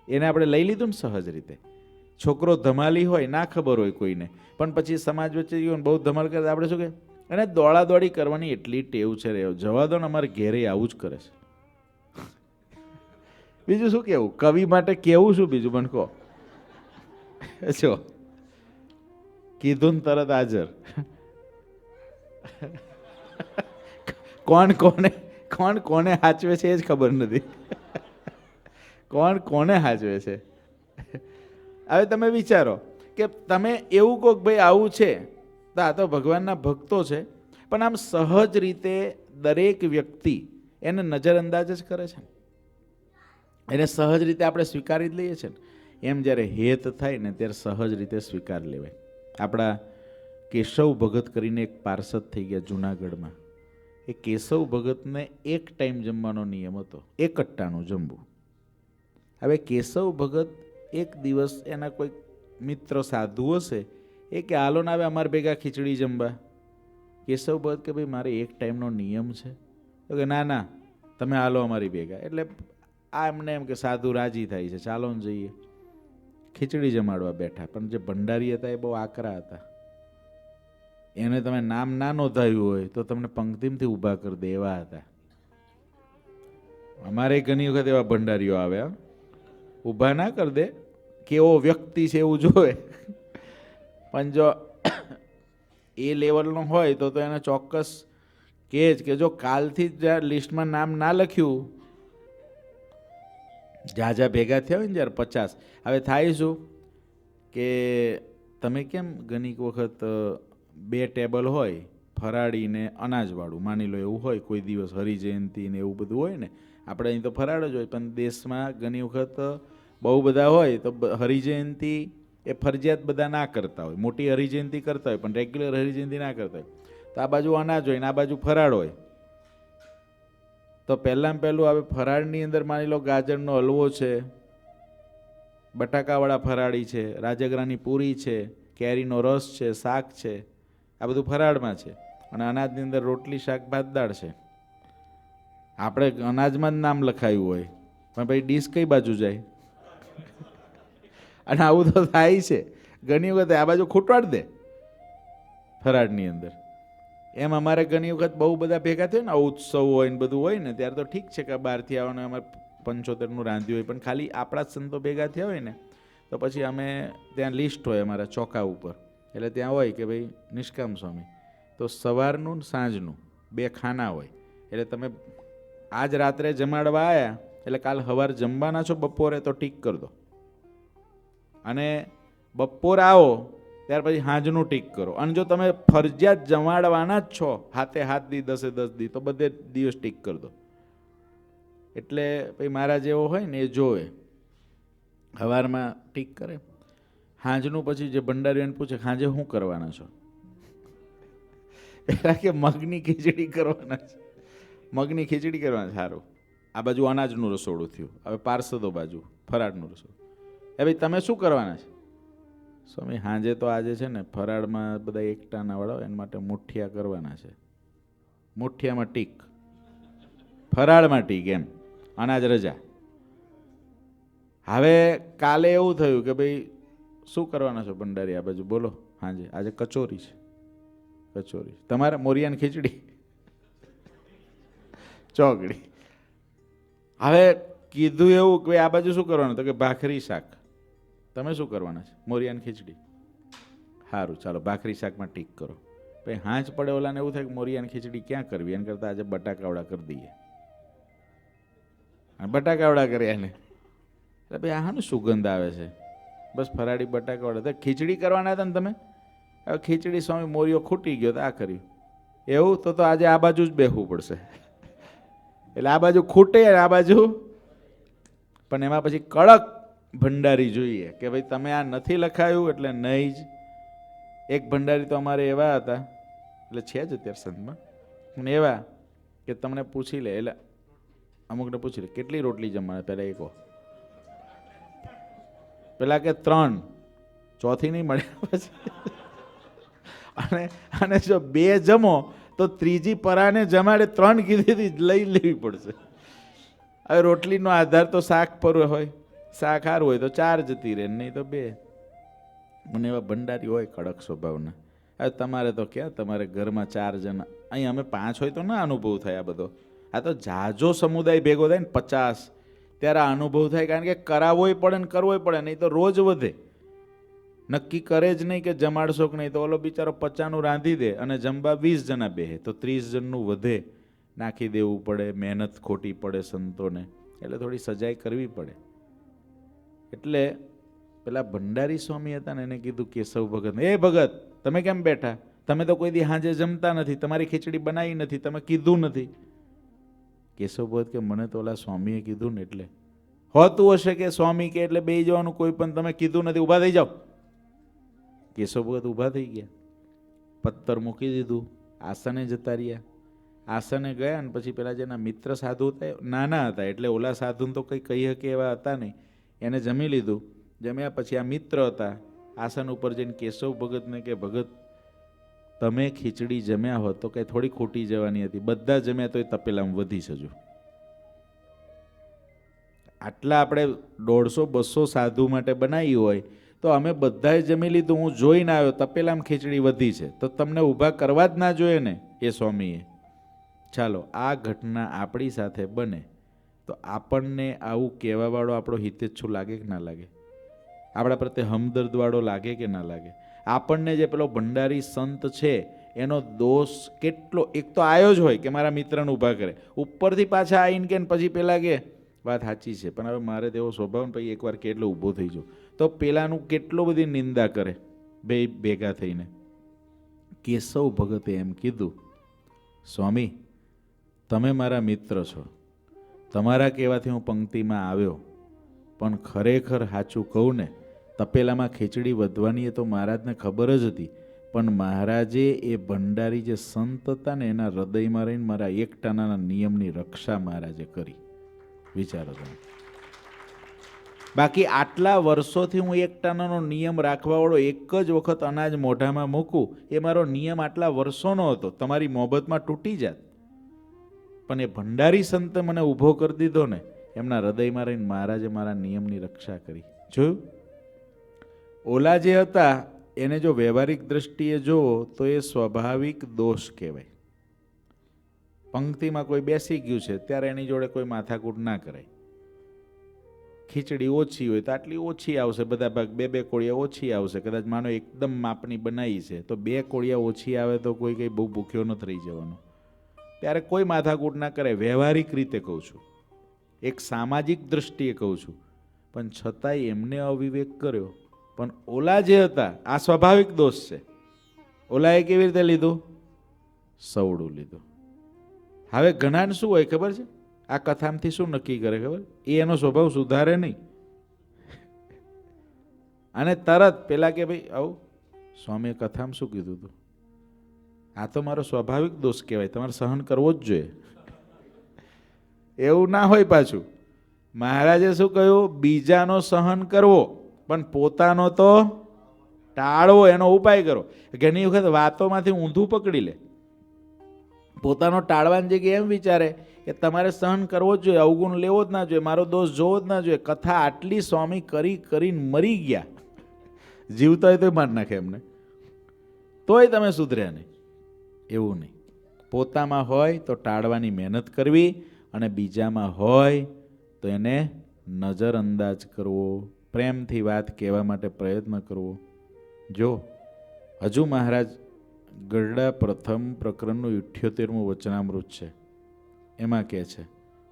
એને આપણે લઈ લીધું ને સહજ રીતે. છોકરો ધમાલી હોય, ના ખબર હોય કોઈને, પણ પછી સમાજ વચ્ચે ગયો બહુ ધમાલ કરે આપણે શું કહે, એને દોડાદોડી કરવાની એટલી ટેવ છે, રહ્યો જવા દો ને, અમારે ઘેરે આવું જ કરે છે. બીજું શું કેવું? કવિ માટે કેવું શું બીજું પણ કહો છો? કીધું ને તરત હાજર. કોણ કોને હાચવે છે એ જ ખબર નથી. કોણ કોને હાચવે છે? હવે તમે વિચારો કે તમે એવું કહો કે ભાઈ આવું છે, તો આ તો ભગવાનના ભક્તો છે, પણ આમ સહજ રીતે દરેક વ્યક્તિ એને નજરઅંદાજ જ કરે છે, એને સહજ રીતે આપણે સ્વીકારી જ લઈએ છીએ ને. એમ જ્યારે હેત થાય ને ત્યારે સહજ રીતે સ્વીકાર લેવાય. આપણા કેશવ ભગત કરીને એક પાર્ષદ થઈ ગયા જૂનાગઢમાં. એ કેશવ ભગતને એક ટાઈમ જમવાનો નિયમ હતો, એક ટાણું જમવું. હવે કેશવ ભગત એક દિવસ એના કોઈ મિત્ર સાધુ હશે, એ કે હાલો ને હવે અમારે ભેગા ખીચડી જમવા. કેશવ ભગત કે ભાઈ મારે એક ટાઈમનો નિયમ છે. તો કે ના ના તમે હાલો અમારી ભેગા. એટલે આ એમને એમ કે સાધુ રાજી થાય છે, ચાલો ને જઈએ. ખીચડી જમાડવા બેઠા, પણ જે ભંડારી હતા એ બહુ આકરા હતા. એને તમે નામ ના નોંધાયું હોય તો તમને પંક્તિમથી ઊભા કરી દે એવા હતા. અમારે ઘણી વખત એવા ભંડારીઓ આવ્યા, ઊભા ના કરી દે, કેવો વ્યક્તિ છે એવું જોવે, પણ જો એ લેવલનો હોય તો એને ચોક્કસ કહે જ કે જો કાલથી જ લિસ્ટમાં નામ ના લખ્યું, જ્યાં ભેગા થયા હોય ને જ્યારે 50, હવે થાય શું કે તમે કેમ ઘણી વખત 2 ટેબલ હોય, ફરાળી ને અનાજવાળું, માની લો એવું હોય કોઈ દિવસ હરિજયંતિ ને એવું બધું હોય ને, આપણે અહીં તો ફરાળ જ હોય, પણ દેશમાં ઘણી વખત બહુ બધા હોય તો હરિજયંતિ એ ફરજિયાત બધા ના કરતા હોય, મોટી હરિજયંતિ કરતા હોય પણ રેગ્યુલર હરિજયંતિ ના કરતા હોય. તો આ બાજુ અનાજ હોય ને આ બાજુ ફરાળ હોય. તો પહેલાં પહેલું હવે ફરાળની અંદર માની લો ગાજરનો હલવો છે, બટાકાવાળા ફરાળી છે, રાજગરાની પૂરી છે, કેરીનો રસ છે, શાક છે, આ બધું ફરાળમાં છે. અને અનાજની અંદર રોટલી, શાક, ભાત, દાળ છે. આપણે અનાજમાં જ નામ લખાયું હોય પણ ભાઈ ડીશ કઈ બાજુ જાય? અને આવું તો થાય છે ઘણી વખત, આ બાજુ ખૂટવાડ દે ફરાળની અંદર. એમ અમારે ઘણી વખત બહુ બધા ભેગા થયો ને, ઉત્સવ હોય ને બધું હોય ને, ત્યારે તો ઠીક છે કે બહારથી આવવાનું અમારે 75નું રાંધ્યું હોય, પણ ખાલી આપણા જ સંતો ભેગા થયા હોય ને તો પછી અમે ત્યાં લિસ્ટ હોય અમારા ચોકા ઉપર, એટલે ત્યાં હોય કે ભાઈ નિષ્કામ સ્વામી, તો સવારનું સાંજનું 2 ખાના હોય. એટલે તમે આજ રાત્રે જમાડવા આવ્યા એટલે કાલ સવાર જમવાના છો બપોરે તો ટીક કરી દો, અને બપોર આવો ત્યાર પછી સાંજનું ટીક કરો. અને જો તમે ફરજિયાત જમાડવાના જ છો હાથે હાથ દી 10 દી તો બધે દિવસ ટીક કરી દો. એટલે ભાઈ મારા જેવો હોય ને એ જોવે, સવારમાં ટીક કરે, સાંજનું પછી જે ભંડારીઓને પૂછે સાંજે શું કરવાના છો, એટલે કે મગની ખીચડી કરવાના છે. મગની ખીચડી કરવાના. સારું, આ બાજુ અનાજનું રસોડું થયું, હવે પાર્ષદો બાજુ ફરાળનું રસોડું. એ ભાઈ તમે શું કરવાના છે? સ્વામી સાંજે તો આજે છે ને ફરાળમાં બધા એકટાના વાળા એના માટે મુઠિયા કરવાના છે. મુઠિયામાં ટીક, ફરાળમાં ટીક, એમ અનાજ રજા. હવે કાલે એવું થયું કે ભાઈ શું કરવાના છો ભંડારી આ બાજુ બોલો સાંજે? આજે કચોરી છે. કચોરી. તમારે મોરિયાની ખીચડી, ચોકડી. હવે કીધું એવું કે આ બાજુ શું કરવાનું, તો કે ભાખરી શાક. તમે શું કરવાના છે? મોરિયાની ખીચડી. સારું ચાલો ભાખરી શાકમાં ટીક કરો. ભાઈ હાંચ પડે ઓલાને એવું થાય કે મોરિયાની ખીચડી ક્યાં કરવી, એને કરતાં આજે બટાકાવડા કરી દઈએ. બટાકાવડા કર્યા ને એટલે ભાઈ આનું સુગંધ આવે છે, બસ ફરાળી બટાકાવડા. તો ખીચડી કરવાના હતા ને તમે, હવે ખીચડી સ્વામી મોરિયો ખૂટી ગયો તો આ કર્યું એવું, તો આજે આ બાજુ જ બેસવું પડશે. એટલે આ બાજુ ખૂટે આ બાજુ, પણ એમાં પછી કડક ભંડારી જોઈએ કે ભાઈ તમે આ નથી લખાયું એટલે નહીં જ. એક ભંડારી તો અમારે એવા હતા, એટલે છે જ અત્યારે સંતમાં, પણ એવા કે તમને પૂછી લે, એટલે અમુકને પૂછી લે કેટલી રોટલી જમવાના, પહેલાં એ કહો, પેલા કે 3, ચોથી નહીં મળે પછી. અને જો 2 જમો તો ત્રીજી પરાને જમાડે 3 કીધી લઈ લેવી પડશે. હવે રોટલીનો આધાર તો શાક પર હોય, શાક સારું હોય તો 4 જતી રહે, નહીં તો 2. મને એવા ભંડારી હોય કડક સ્વભાવના. હવે તમારે તો ક્યાં, તમારે ઘરમાં 4 જણા, અહીં અમે 5 હોય તો ના અનુભવ થાય આ બધો. આ તો જાજો સમુદાય ભેગો થાય ને 50, ત્યારે આ અનુભવ થાય, કારણ કે કરાવવોય પડે ને કરવોય પડે, નહીં તો રોજ વધે. નક્કી કરે જ નહીં કે જમાડશો કે નહીં, તો ઓલો બિચારો 50નું રાંધી દે અને જમવા 20 જણા બેસે તો 30 જણનું વધે, નાખી દેવું પડે, મહેનત ખોટી પડે સંતોને, એટલે થોડી સજાઈ કરવી પડે. એટલે પેલા ભંડારી સ્વામી હતા ને એને કીધું કેશવ ભગત, એ ભગત તમે કેમ બેઠા, તમે તો કોઈ દી સાંજે જમતા નથી, તમારી ખીચડી બનાવી નથી, તમે કીધું નથી. કેશવ ભગત કે મને તો ઓલા સ્વામીએ કીધું ને એટલે. હોતું હશે કે સ્વામી કે એટલે બેસી જવાનું, કોઈ પણ તમે કીધું નથી, ઊભા થઈ જાઓ. કેશવ ભગત ઊભા થઈ ગયા, પત્તર મૂકી દીધું, આસને જતા રહ્યા. આસને ગયા ને પછી પેલા જેના મિત્ર સાધુ હતા, નાના હતા એટલે ઓલા સાધુને તો કંઈ કહી શકે એવા હતા નહીં, એને જમી લીધું. જમ્યા પછી આ મિત્ર હતા, આસન ઉપર જઈને કેશવ ભગતને કે ભગત તમે ખીચડી જમ્યા હોત તો કંઈ થોડી ખોટી જવાની હતી. બધા જમ્યા તો એ તપેલામાં વધી સજુ. આટલા આપણે 150-200 સાધુ માટે બનાવી હોય તો અમે બધાએ જમી લીધું. હું જોઈને આવ્યો તપેલામાં ખીચડી વધી છે તો તમને ઊભા કરવા જ ના જોઈએ ને એ સ્વામીએ. ચાલો આ ઘટના આપણી સાથે બને તો આપણને આવું કહેવાવાળો આપણો હિતેચ્છુ લાગે કે ના લાગે? આપણા પ્રત્યે હમદર્દવાળો લાગે કે ના લાગે? આપણને જે પેલો ભંડારી સંત છે એનો દોષ કેટલો, એક તો આવ્યો જ હોય કે મારા મિત્રને ઊભા કરે, ઉપરથી પાછા આવીને કે પછી પેલા કે વાત સાચી છે પણ હવે મારે તેવો સ્વભાવ ને પછી એકવાર કે એટલે ઊભો થઈ જાઉં તો પેલાનું કેટલો બધી નિંદા કરે બે ભેગા થઈને. કેશવ ભગતે એમ કીધું, સ્વામી તમે મારા મિત્ર છો, તમારા કહેવાથી હું પંક્તિમાં આવ્યો, પણ ખરેખર સાચું કહું ને તપેલામાં ખીચડી વધવાની એ તો મહારાજને ખબર જ હતી, પણ મહારાજે એ ભંડારી જે સંત હતા ને એના હૃદયમાં રહીને મારા એકટાણાના નિયમની રક્ષા મહારાજે કરી. વિચારો તમે. બાકી આટલા વર્ષોથી હું એકટાણાનો નિયમ રાખવાવાળો એક જ વખત અનાજ મોઢામાં મૂકું એ મારો નિયમ આટલા વર્ષોનો હતો, તમારી મોહબ્બતમાં તૂટી જાત. પણ એ ભંડારી સંતે મને ઊભો કરી દીધો ને, એમના હૃદયમાં રહીને મહારાજે મારા નિયમની રક્ષા કરી. જોયું? ઓલા જે હતા એને જો વ્યવહારિક દ્રષ્ટિએ જુઓ તો એ સ્વાભાવિક દોષ કહેવાય. પંક્તિમાં કોઈ બેસી ગયું છે ત્યારે એની જોડે કોઈ માથાકૂટ ના કરાય. ખીચડી ઓછી હોય તો આટલી ઓછી આવશે, બધા ભાગ 2-2 કોળિયા ઓછી આવશે. કદાચ માનો એકદમ માપની બનાવી છે તો 2 કોળિયા ઓછી આવે તો કોઈ કંઈ બહુ ભૂખ્યો નથી રહી જવાનો. ત્યારે કોઈ માથાકૂટ ના કરે. વ્યવહારિક રીતે કહું છું, એક સામાજિક દ્રષ્ટિએ કહું છું. પણ છતાંય એમને અવિવેક કર્યો. પણ ઓલા જે હતા આ સ્વાભાવિક દોષ છે. ઓલાએ કેવી રીતે લીધું? સવડું લીધું. હવે ઘણાને શું હોય ખબર છે? આ કથામાંથી શું નક્કી કરે ખબર? એ એનો સ્વભાવ સુધારે નહીં અને તરત પેલા કે ભાઈ આવું સ્વામીએ કથામાં શું કીધું હતું? આ તો મારો સ્વાભાવિક દોષ કહેવાય, તમારે સહન કરવો જ જોઈએ. એવું ના હોય. પાછું મહારાજે શું કહ્યું? બીજાનો સહન કરવો પણ પોતાનો તો ટાળવો, એનો ઉપાય કરો. ઘણી વખત વાતોમાંથી ઊંધું પકડી લે. પોતાનો ટાળવાની જગ્યાએ એમ વિચારે કે તમારે સહન કરવો જ જોઈએ, અવગુણ લેવો જ ના જોઈએ, મારો દોષ જોવો જ ના જોઈએ. કથા આટલી સ્વામી કરી કરીને મરી ગયા. જીવતા હોય તોય માર નાખે એમને, તોય તમે સુધર્યા નહીં. એવું નહીં. પોતામાં હોય તો ટાળવાની મહેનત કરવી અને બીજામાં હોય તો એને નજરઅંદાજ કરવો, પ્રેમથી વાત કહેવા માટે પ્રયત્ન કરવો. જો હજુ મહારાજ ગરડા પ્રથમ પ્રકરણનું 78મું વચનામૃત છે એમાં કહે છે,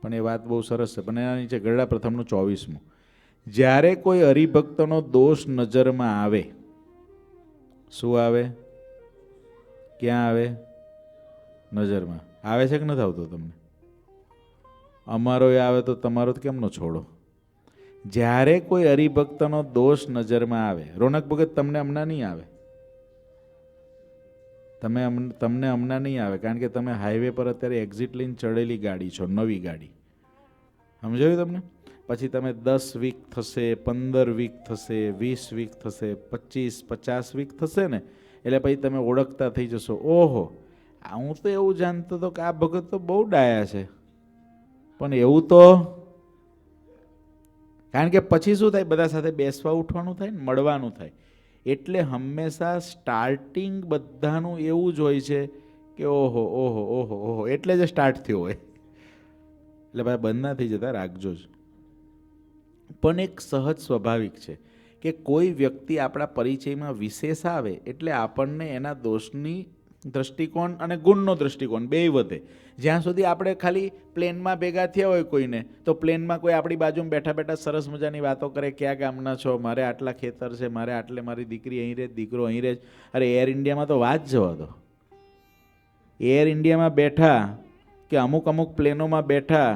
પણ એ વાત બહુ સરસ છે. પણ એના નીચે ગરડા પ્રથમનું 24મું, જ્યારે કોઈ હરિભક્તનો દોષ નજરમાં આવે, શું આવે? ક્યાં આવે? નજરમાં આવે છે કે નથી આવતો તમને? અમારો એ આવે તો તમારો કેમ ન છોડો? જ્યારે કોઈ હરિભક્તનો દોષ નજરમાં આવે, રોનક ભગત તમને હમણાં નહીં આવે, તમને હમણાં નહીં આવે, કારણ કે તમે હાઈવે પર અત્યારે એક્ઝિટ લઈને ચડેલી ગાડી છો, નવી ગાડી. સમજાયું તમને? પછી તમે 10 વીક થશે, 15 વીક થશે, 20 વીક થશે, 25-50 વીક થશે ને એટલે પછી તમે ઓળખતા થઈ જશો, ઓહો હું તો એવું જાણતો હતો કે આ ભગત તો બહુ ડાયા છે, પણ એવું તો. કારણ કે પછી શું થાય? બધા સાથે બેસવા ઉઠવાનું થાય ને, મળવાનું થાય. એટલે હંમેશા સ્ટાર્ટિંગ બધાનું એવું જ હોય છે કે ઓહો ઓહો ઓહો ઓહો, એટલે જ સ્ટાર્ટ થયો હોય. એટલે ભાઈ બંધ ના થઈ જતા, રાખજો જ. પણ એક સહજ સ્વાભાવિક છે કે કોઈ વ્યક્તિ આપણા પરિચયમાં વિશેષ આવે એટલે આપણને એના દોષની દ્રષ્ટિકોણ અને ગુણનો દ્રષ્ટિકોણ બેય વધે. જ્યાં સુધી આપણે ખાલી પ્લેનમાં ભેગા થયા હોય કોઈને, તો પ્લેનમાં કોઈ આપણી બાજુમાં બેઠા બેઠા સરસ મજાની વાતો કરે, ક્યાં ગામના છો, મારે આટલા ખેતર છે, મારે આટલે મારી દીકરી અહીં રહે, દીકરો અહીં રહે. અરે એર ઇન્ડિયામાં તો વાત જવા દો. એર ઇન્ડિયામાં બેઠા કે અમુક અમુક પ્લેનોમાં બેઠા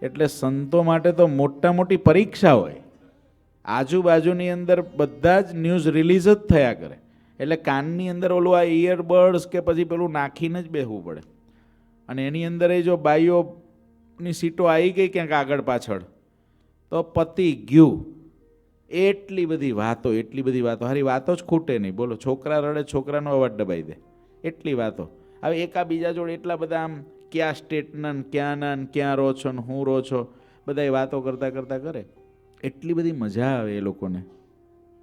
એટલે સંતો માટે તો મોટા મોટી પરીક્ષા હોય. આજુબાજુની અંદર બધા જ ન્યૂઝ રિલીઝ જ થયા કરે, એટલે કાનની અંદર ઓલું આ ઇયરબડ્સ કે પછી પેલું નાખીને જ બેસવું પડે. અને એની અંદર એ જો બાઈઓની સીટો આવી ગઈ ક્યાંક આગળ પાછળ તો પતી ગયું. એટલી બધી વાતો, એટલી બધી વાતો. હારી વાતો જ ખૂટે નહીં. બોલો, છોકરા રડે છોકરાનો અવાજ દબાઈ દે, એટલી વાતો. હવે એકાબીજા જોડે એટલા બધા આમ ક્યાં સ્ટેટના ક્યાં રહો છો ને હું રહો છો, બધા વાતો કરતાં કરતાં કરે. એટલી બધી મજા આવે એ લોકોને.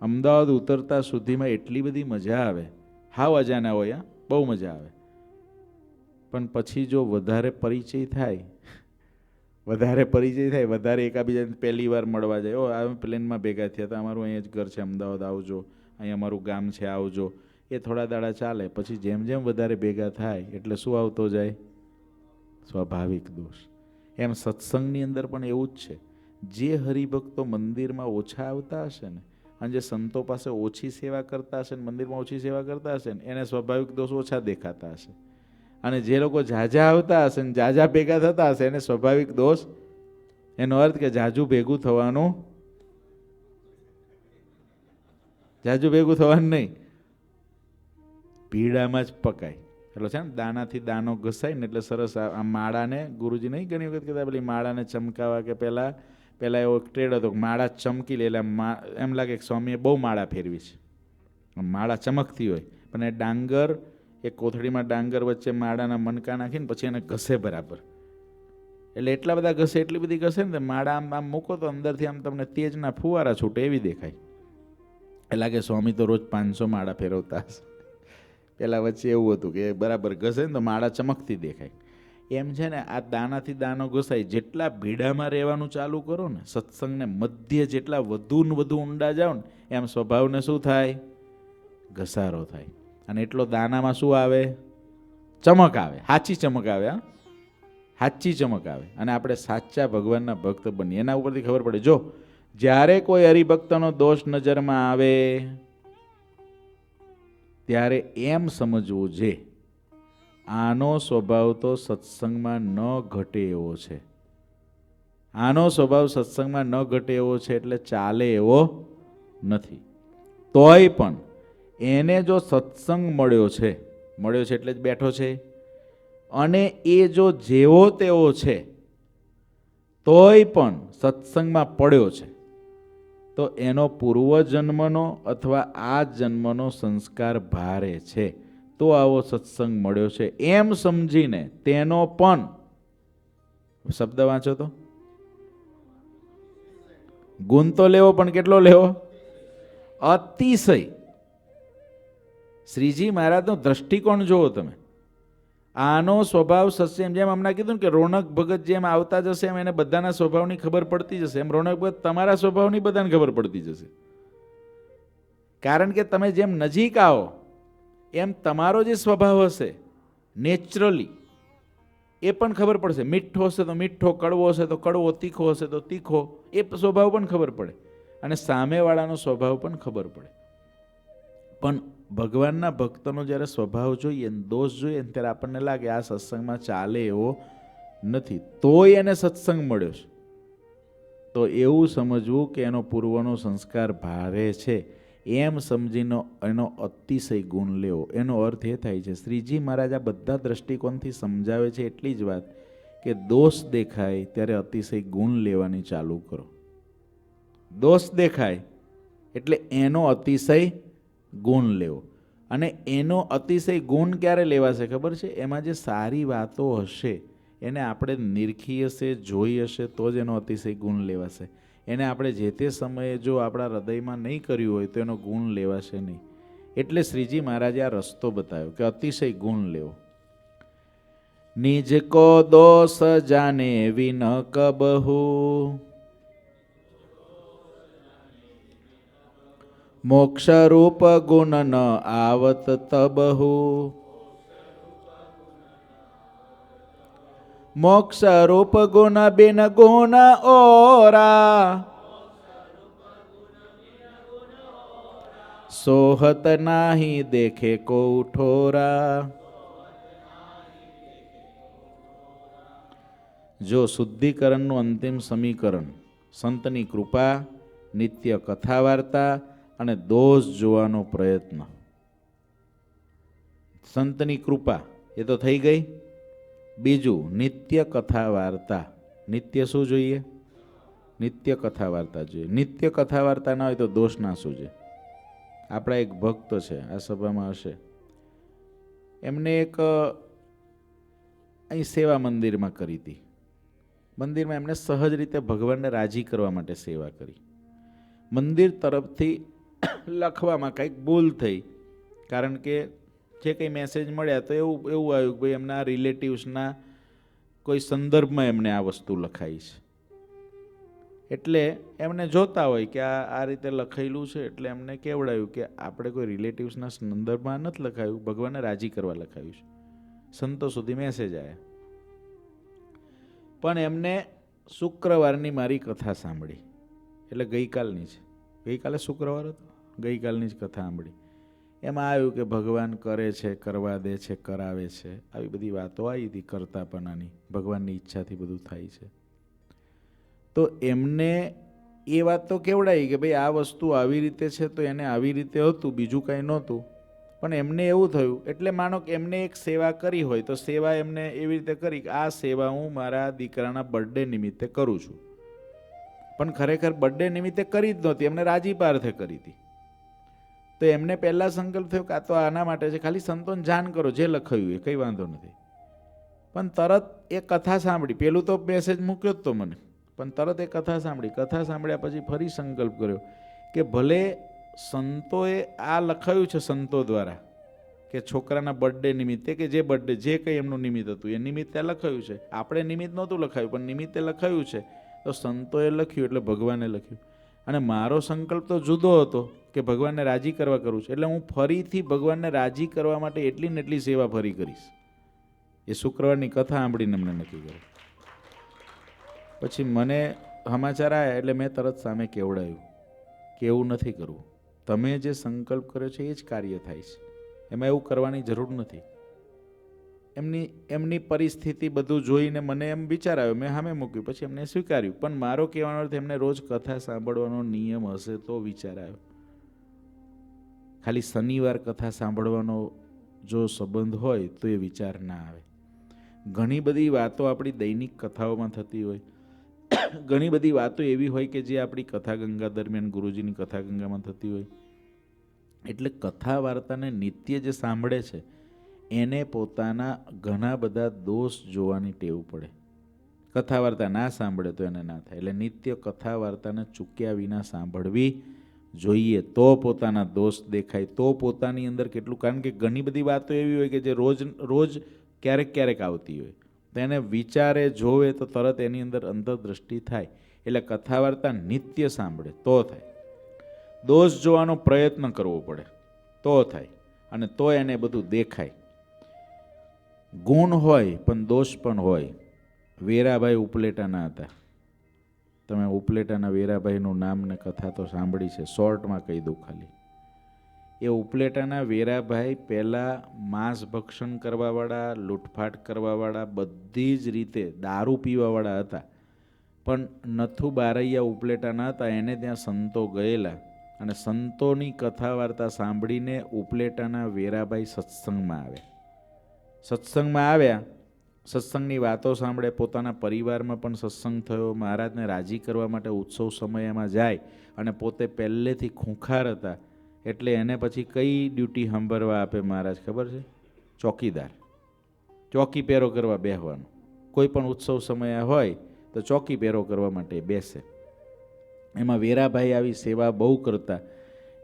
અમદાવાદ ઉતરતા સુધીમાં એટલી બધી મજા આવે. હાવ અજાના હોય, બહુ મજા આવે. પણ પછી જો વધારે પરિચય થાય, વધારે એકાબીજાને પહેલી વાર મળવા જાય, ઓ આ પ્લેનમાં ભેગા થયા હતા, અમારું અહીંયા જ ઘર છે, અમદાવાદ આવજો, અહીંયા અમારું ગામ છે, આવજો. એ થોડા દાડા ચાલે, પછી જેમ જેમ વધારે ભેગા થાય એટલે શું આવતો જાય? સ્વાભાવિક દોષ. એમ સત્સંગની અંદર પણ એવું જ છે. જે હરિભક્તો મંદિરમાં ઓછા આવતા હશે ને, અને જે સંતો પાસે ઓછી સેવા કરતા હશે ને મંદિરમાં ઓછી સેવા કરતા હશે ને, એને સ્વાભાવિક દોષ ઓછા દેખાતા હશે. અને જે લોકો ઝાઝા આવતા હશે ને ઝાઝા ભેગા થતા હશે એને સ્વાભાવિક દોષ, એનો અર્થ કે ઝાઝું ભેગું થવાનું નહીં, ભીડામાં જ પકાય. એટલે છે ને દાનાથી દાનો ઘસાય ને એટલે સરસ. આ માળાને ગુરુજી નહીં ઘણી વખત કહેતા, પેલી માળાને ચમકાવા કે પહેલાં એવો ટ્રેડ હતો, માળા ચમકી લે એટલે એમ લાગે કે સ્વામીએ બહુ માળા ફેરવી છે, માળા ચમકતી હોય. પણ એ ડાંગર, એક કોથળીમાં ડાંગર વચ્ચે માળાના મનકા નાખીને પછી એને ઘસે બરાબર. એટલે એટલા બધા ઘસે, એટલી બધી ઘસે ને માળા આમ આમ મૂકો તો અંદરથી આમ તમને તેજના ફુવારા છૂટે એવી દેખાય. એ લાગે સ્વામી તો રોજ 500 માળા ફેરવતા હશે. પેલા વચ્ચે એવું હતું કે બરાબર ઘસે ને તો માળા ચમકતી દેખાય. એમ છે ને, આ દાનાથી દાનો ઘસાય. જેટલા ભીડામાં રહેવાનું ચાલુ કરો ને, સત્સંગને મધ્ય જેટલા વધુ ને વધુ ઊંડા જાઓ ને, એમ સ્વભાવને શું થાય? ઘસારો થાય. અને એટલો દાનામાં શું આવે? ચમક આવે, સાચી ચમક આવે. સાચી ચમક આવે. અને આપણે સાચા ભગવાનના ભક્ત બનીએ. એના ઉપરથી ખબર પડે. જો જ્યારે કોઈ હરિભક્તનો દોષ નજરમાં આવે ત્યારે એમ સમજવું છે, આનો સ્વભાવ તો સત્સંગમાં ન ઘટે એવો છે. આનો સ્વભાવ સત્સંગમાં ન ઘટે એવો છે એટલે ચાલે એવો નથી. તોય પણ એને જો સત્સંગ મળ્યો છે એટલે જ બેઠો છે, અને એ જો જેવો તેવો છે તોય પણ સત્સંગમાં પડ્યો છે, તો એનો પૂર્વજન્મનો અથવા આ જન્મનો સંસ્કાર ભારે છે, તો આવો સત્સંગ મળ્યો છે એમ સમજીને તેનો પણ, શબ્દ વાંચો તો, ગુણ તો લેવો, પણ કેટલો લેવો? અતિશય. શ્રીજી મહારાજનો દ્રષ્ટિકોણ જુઓ તમે. આનો સ્વભાવ સત્સંગ, જેમ હમણાં કીધું ને કે રોનક ભગત જેમ આવતા જશે એમ એને બધાના સ્વભાવની ખબર પડતી જશે, એમ રોનક ભગત તમારા સ્વભાવની બધાને ખબર પડતી જશે. કારણ કે તમે જેમ નજીક આવો એમ તમારો જે સ્વભાવ હશે નેચરલી એ પણ ખબર પડશે. મીઠો હશે તો મીઠો, કડવો હશે તો કડવો, તીખો હશે તો તીખો, એ સ્વભાવ પણ ખબર પડે. અને સામેવાળાનો સ્વભાવ પણ ખબર પડે. પણ ભગવાનના ભક્તનો જ્યારે સ્વભાવ જોઈએ, દોષ જોઈએ ને, ત્યારે આપણને લાગે આ સત્સંગમાં ચાલે એવો નથી, તોય એને સત્સંગ મળ્યો છે. તો એવું સમજવું કે એનો પૂર્વનો સંસ્કાર ભારે છે એમ સમજીને એનો અતિશય ગુણ લેવો. એનો અર્થ એ થાય છે, શ્રીજી મહારાજ આ બધા દ્રષ્ટિકોણથી સમજાવે છે એટલી જ વાત કે દોષ દેખાય ત્યારે અતિશય ગુણ લેવાની ચાલુ કરો. દોષ દેખાય એટલે એનો અતિશય ગુણ લેવો. અને એનો અતિશય ગુણ ક્યારે લેવાશે ખબર છે? એમાં જે સારી વાતો હશે એને આપણે નિરખી હશે, જોઈ હશે, તો જ એનો અતિશય ગુણ લેવાશે. એને આપણે જે તે સમયે જો આપણા હૃદયમાં નહીં કર્યું હોય તો એનો ગુણ લેવાશે નહીં. એટલે શ્રીજી મહારાજે આ રસ્તો બતાવ્યો કે અતિશય ગુણ લેવો. નિજ કો દોષ જાને વિન કબહુ, મોક્ષ રૂપ ગુણ ન આવત તબહુ, મોક્ષ રૂપ ગુણ બિન ગુણ ઓરા, સોહત નાહી દેખે કો ઠોરા. જો શુદ્ધિકરણનું અંતિમ સમીકરણ સંતની કૃપા, નિત્ય કથા વાર્તા અને દોષ જોવાનો પ્રયત્ન. સંતની કૃપા એ તો થઈ ગઈ. બીજું નિત્ય કથા વાર્તા. નિત્ય શું જોઈએ? નિત્ય કથા વાર્તા જોઈએ. નિત્ય કથા વાર્તા ના હોય તો દોષ ના સૂજે. આપણા એક ભક્ત છે, આ સભામાં હશે, એમને એક અહીં સેવા મંદિરમાં કરી હતી. મંદિરમાં એમણે સહજ રીતે ભગવાનને રાજી કરવા માટે સેવા કરી. મંદિર તરફથી લખવામાં કંઈક ભૂલ થઈ, કારણ કે જે કંઈ મેસેજ મળ્યા તો એવું આવ્યું કે ભાઈ એમના રિલેટિવ્સના કોઈ સંદર્ભમાં એમને આ વસ્તુ લખાઈ છે. એટલે એમને જોતા હોય કે આ રીતે લખાયેલું છે, એટલે એમને કેવડાવ્યું કે આપણે કોઈ રિલેટિવ્સના સંદર્ભમાં નથી લખાયું, ભગવાનને રાજી કરવા લખાયું છે. સંતો સુધી મેસેજ આવ્યા. પણ એમને શુક્રવારની મારી કથા સાંભળી, એટલે ગઈકાલની છે, ગઈકાલે શુક્રવાર હતો, ગઈકાલની જ કથા સાંભળી. એમાં આવ્યું કે ભગવાન કરે છે, કરવા દે છે, કરાવે છે, આવી બધી વાતો આવી હતી કરતાપણાની, ભગવાનની ઈચ્છાથી બધું થાય છે. તો એમને એ વાત તો કેવડાવી કે ભાઈ આ વસ્તુ આવી રીતે છે, તો એને આવી રીતે હતું, બીજું કાંઈ નહોતું. પણ એમને એવું થયું, એટલે માનો કે એમને એક સેવા કરી હોય તો સેવા એમને એવી રીતે કરી કે આ સેવા હું મારા દીકરાના બર્થડે નિમિત્તે કરું છું. પણ ખરેખર બર્થડે નિમિત્તે કરી જ નહોતી, એમને રાજીપાર્થે કરી હતી. તો એમને પહેલાં સંકલ્પ થયો કે આ તો આના માટે છે, ખાલી સંતોને જાણ કરો, જે લખાયું એ કંઈ વાંધો નથી. પણ તરત એ કથા સાંભળી, પેલું તો મેસેજ મૂક્યો જ તો મને, પણ તરત એ કથા સાંભળી. કથા સાંભળ્યા પછી ફરી સંકલ્પ કર્યો કે ભલે સંતોએ આ લખાયું છે સંતો દ્વારા કે છોકરાના બર્થડે નિમિત્તે કે જે બર્થડે જે કંઈ એમનું નિમિત્ત હતું એ નિમિત્તે લખાયું છે, આપણે નિમિત્ત નહોતું લખાયું પણ નિમિત્તે લખાયું છે, તો સંતોએ લખ્યું એટલે ભગવાને લખ્યું. અને મારો સંકલ્પ તો જુદો હતો કે ભગવાનને રાજી કરવા કરું છું, એટલે હું ફરીથી ભગવાનને રાજી કરવા માટે એટલી ને એટલી સેવા ફરી કરીશ. એ શુક્રવારની કથા સાંભળીને અમને નક્કી કર્યું. પછી મને સમાચાર આવ્યા એટલે મેં તરત સામે કેવડાવ્યું કે એવું નથી કરવું, તમે જે સંકલ્પ કર્યો છે એ જ કાર્ય થાય છે, એમાં એવું કરવાની જરૂર નથી. એમની પરિસ્થિતિ બધું જોઈને મને એમ વિચાર આવ્યો, મેં સામે મૂક્યું, પછી એમને સ્વીકાર્યું. પણ મારો કહેવાનો અર્થ એમને રોજ કથા સાંભળવાનો નિયમ હશે તો વિચાર આવ્યો. ખાલી શનિવાર કથા સાંભળવાનો જો સંબંધ હોય તો એ વિચાર ના આવે. ઘણી બધી વાતો આપણી દૈનિક કથાઓમાં થતી હોય, ઘણી બધી વાતો એવી હોય કે જે આપણી કથા ગંગા દરમિયાન ગુરુજીની કથા ગંગામાં થતી હોય. એટલે કથા વાર્તાને નિત્ય જે સાંભળે છે એને પોતાના ઘણા બધા દોષ જોવાની ટેવ પડે. કથા વાર્તા ના સાંભળે તો એને ના થાય. એટલે નિત્ય કથા વાર્તાને ચૂક્યા વિના સાંભળવી જોઈએ, તો પોતાના દોષ દેખાય, તો પોતાની અંદર કેટલું, કારણ કે ઘણી બધી વાતો એવી હોય કે જે રોજ ક્યારેક ક્યારેક આવતી હોય, તો એને વિચારે જોવે તો તરત એની અંદર અંતરદ્રષ્ટિ થાય. એટલે કથા વાર્તા નિત્ય સાંભળે તો થાય. દોષ જોવાનો પ્રયત્ન કરવો પડે તો થાય, અને તો એને બધું દેખાય. ગુણ હોય પણ દોષ પણ હોય. વેરાભાઈ ઉપલેટાના હતા, તમે ઉપલેટાના વેરાભાઈનું નામ ને કથા તો સાંભળી છે, શોર્ટમાં કહી દઉં ખાલી. એ ઉપલેટાના વેરાભાઈ પહેલાં માંસ ભક્ષણ કરવાવાળા, લૂંટફાટ કરવાવાળા, બધી જ રીતે દારૂ પીવાવાળા હતા. પણ નથુ બારૈયા ઉપલેટાના હતા, એને ત્યાં સંતો ગયેલા, અને સંતોની કથા વાર્તા સાંભળીને ઉપલેટાના વેરાભાઈ સત્સંગમાં આવ્યા. સત્સંગમાં આવ્યા, સત્સંગની વાતો સાંભળે, પોતાના પરિવારમાં પણ સત્સંગ થયો, મહારાજને રાજી કરવા માટે ઉત્સવ સમયમાં જાય, અને પોતે પહેલેથી ખૂંખાર હતા. એટલે એને પછી કઈ ડ્યુટી સાંભળવા આપે મહારાજ ખબર છે? ચોકીદાર. ચોકી પહેરો કરવા બેસવાનું. કોઈ પણ ઉત્સવ સમય હોય તો ચોકી પહેરો કરવા માટે બેસે. એમાં વેરાભાઈ આવી સેવા બહુ કરતા.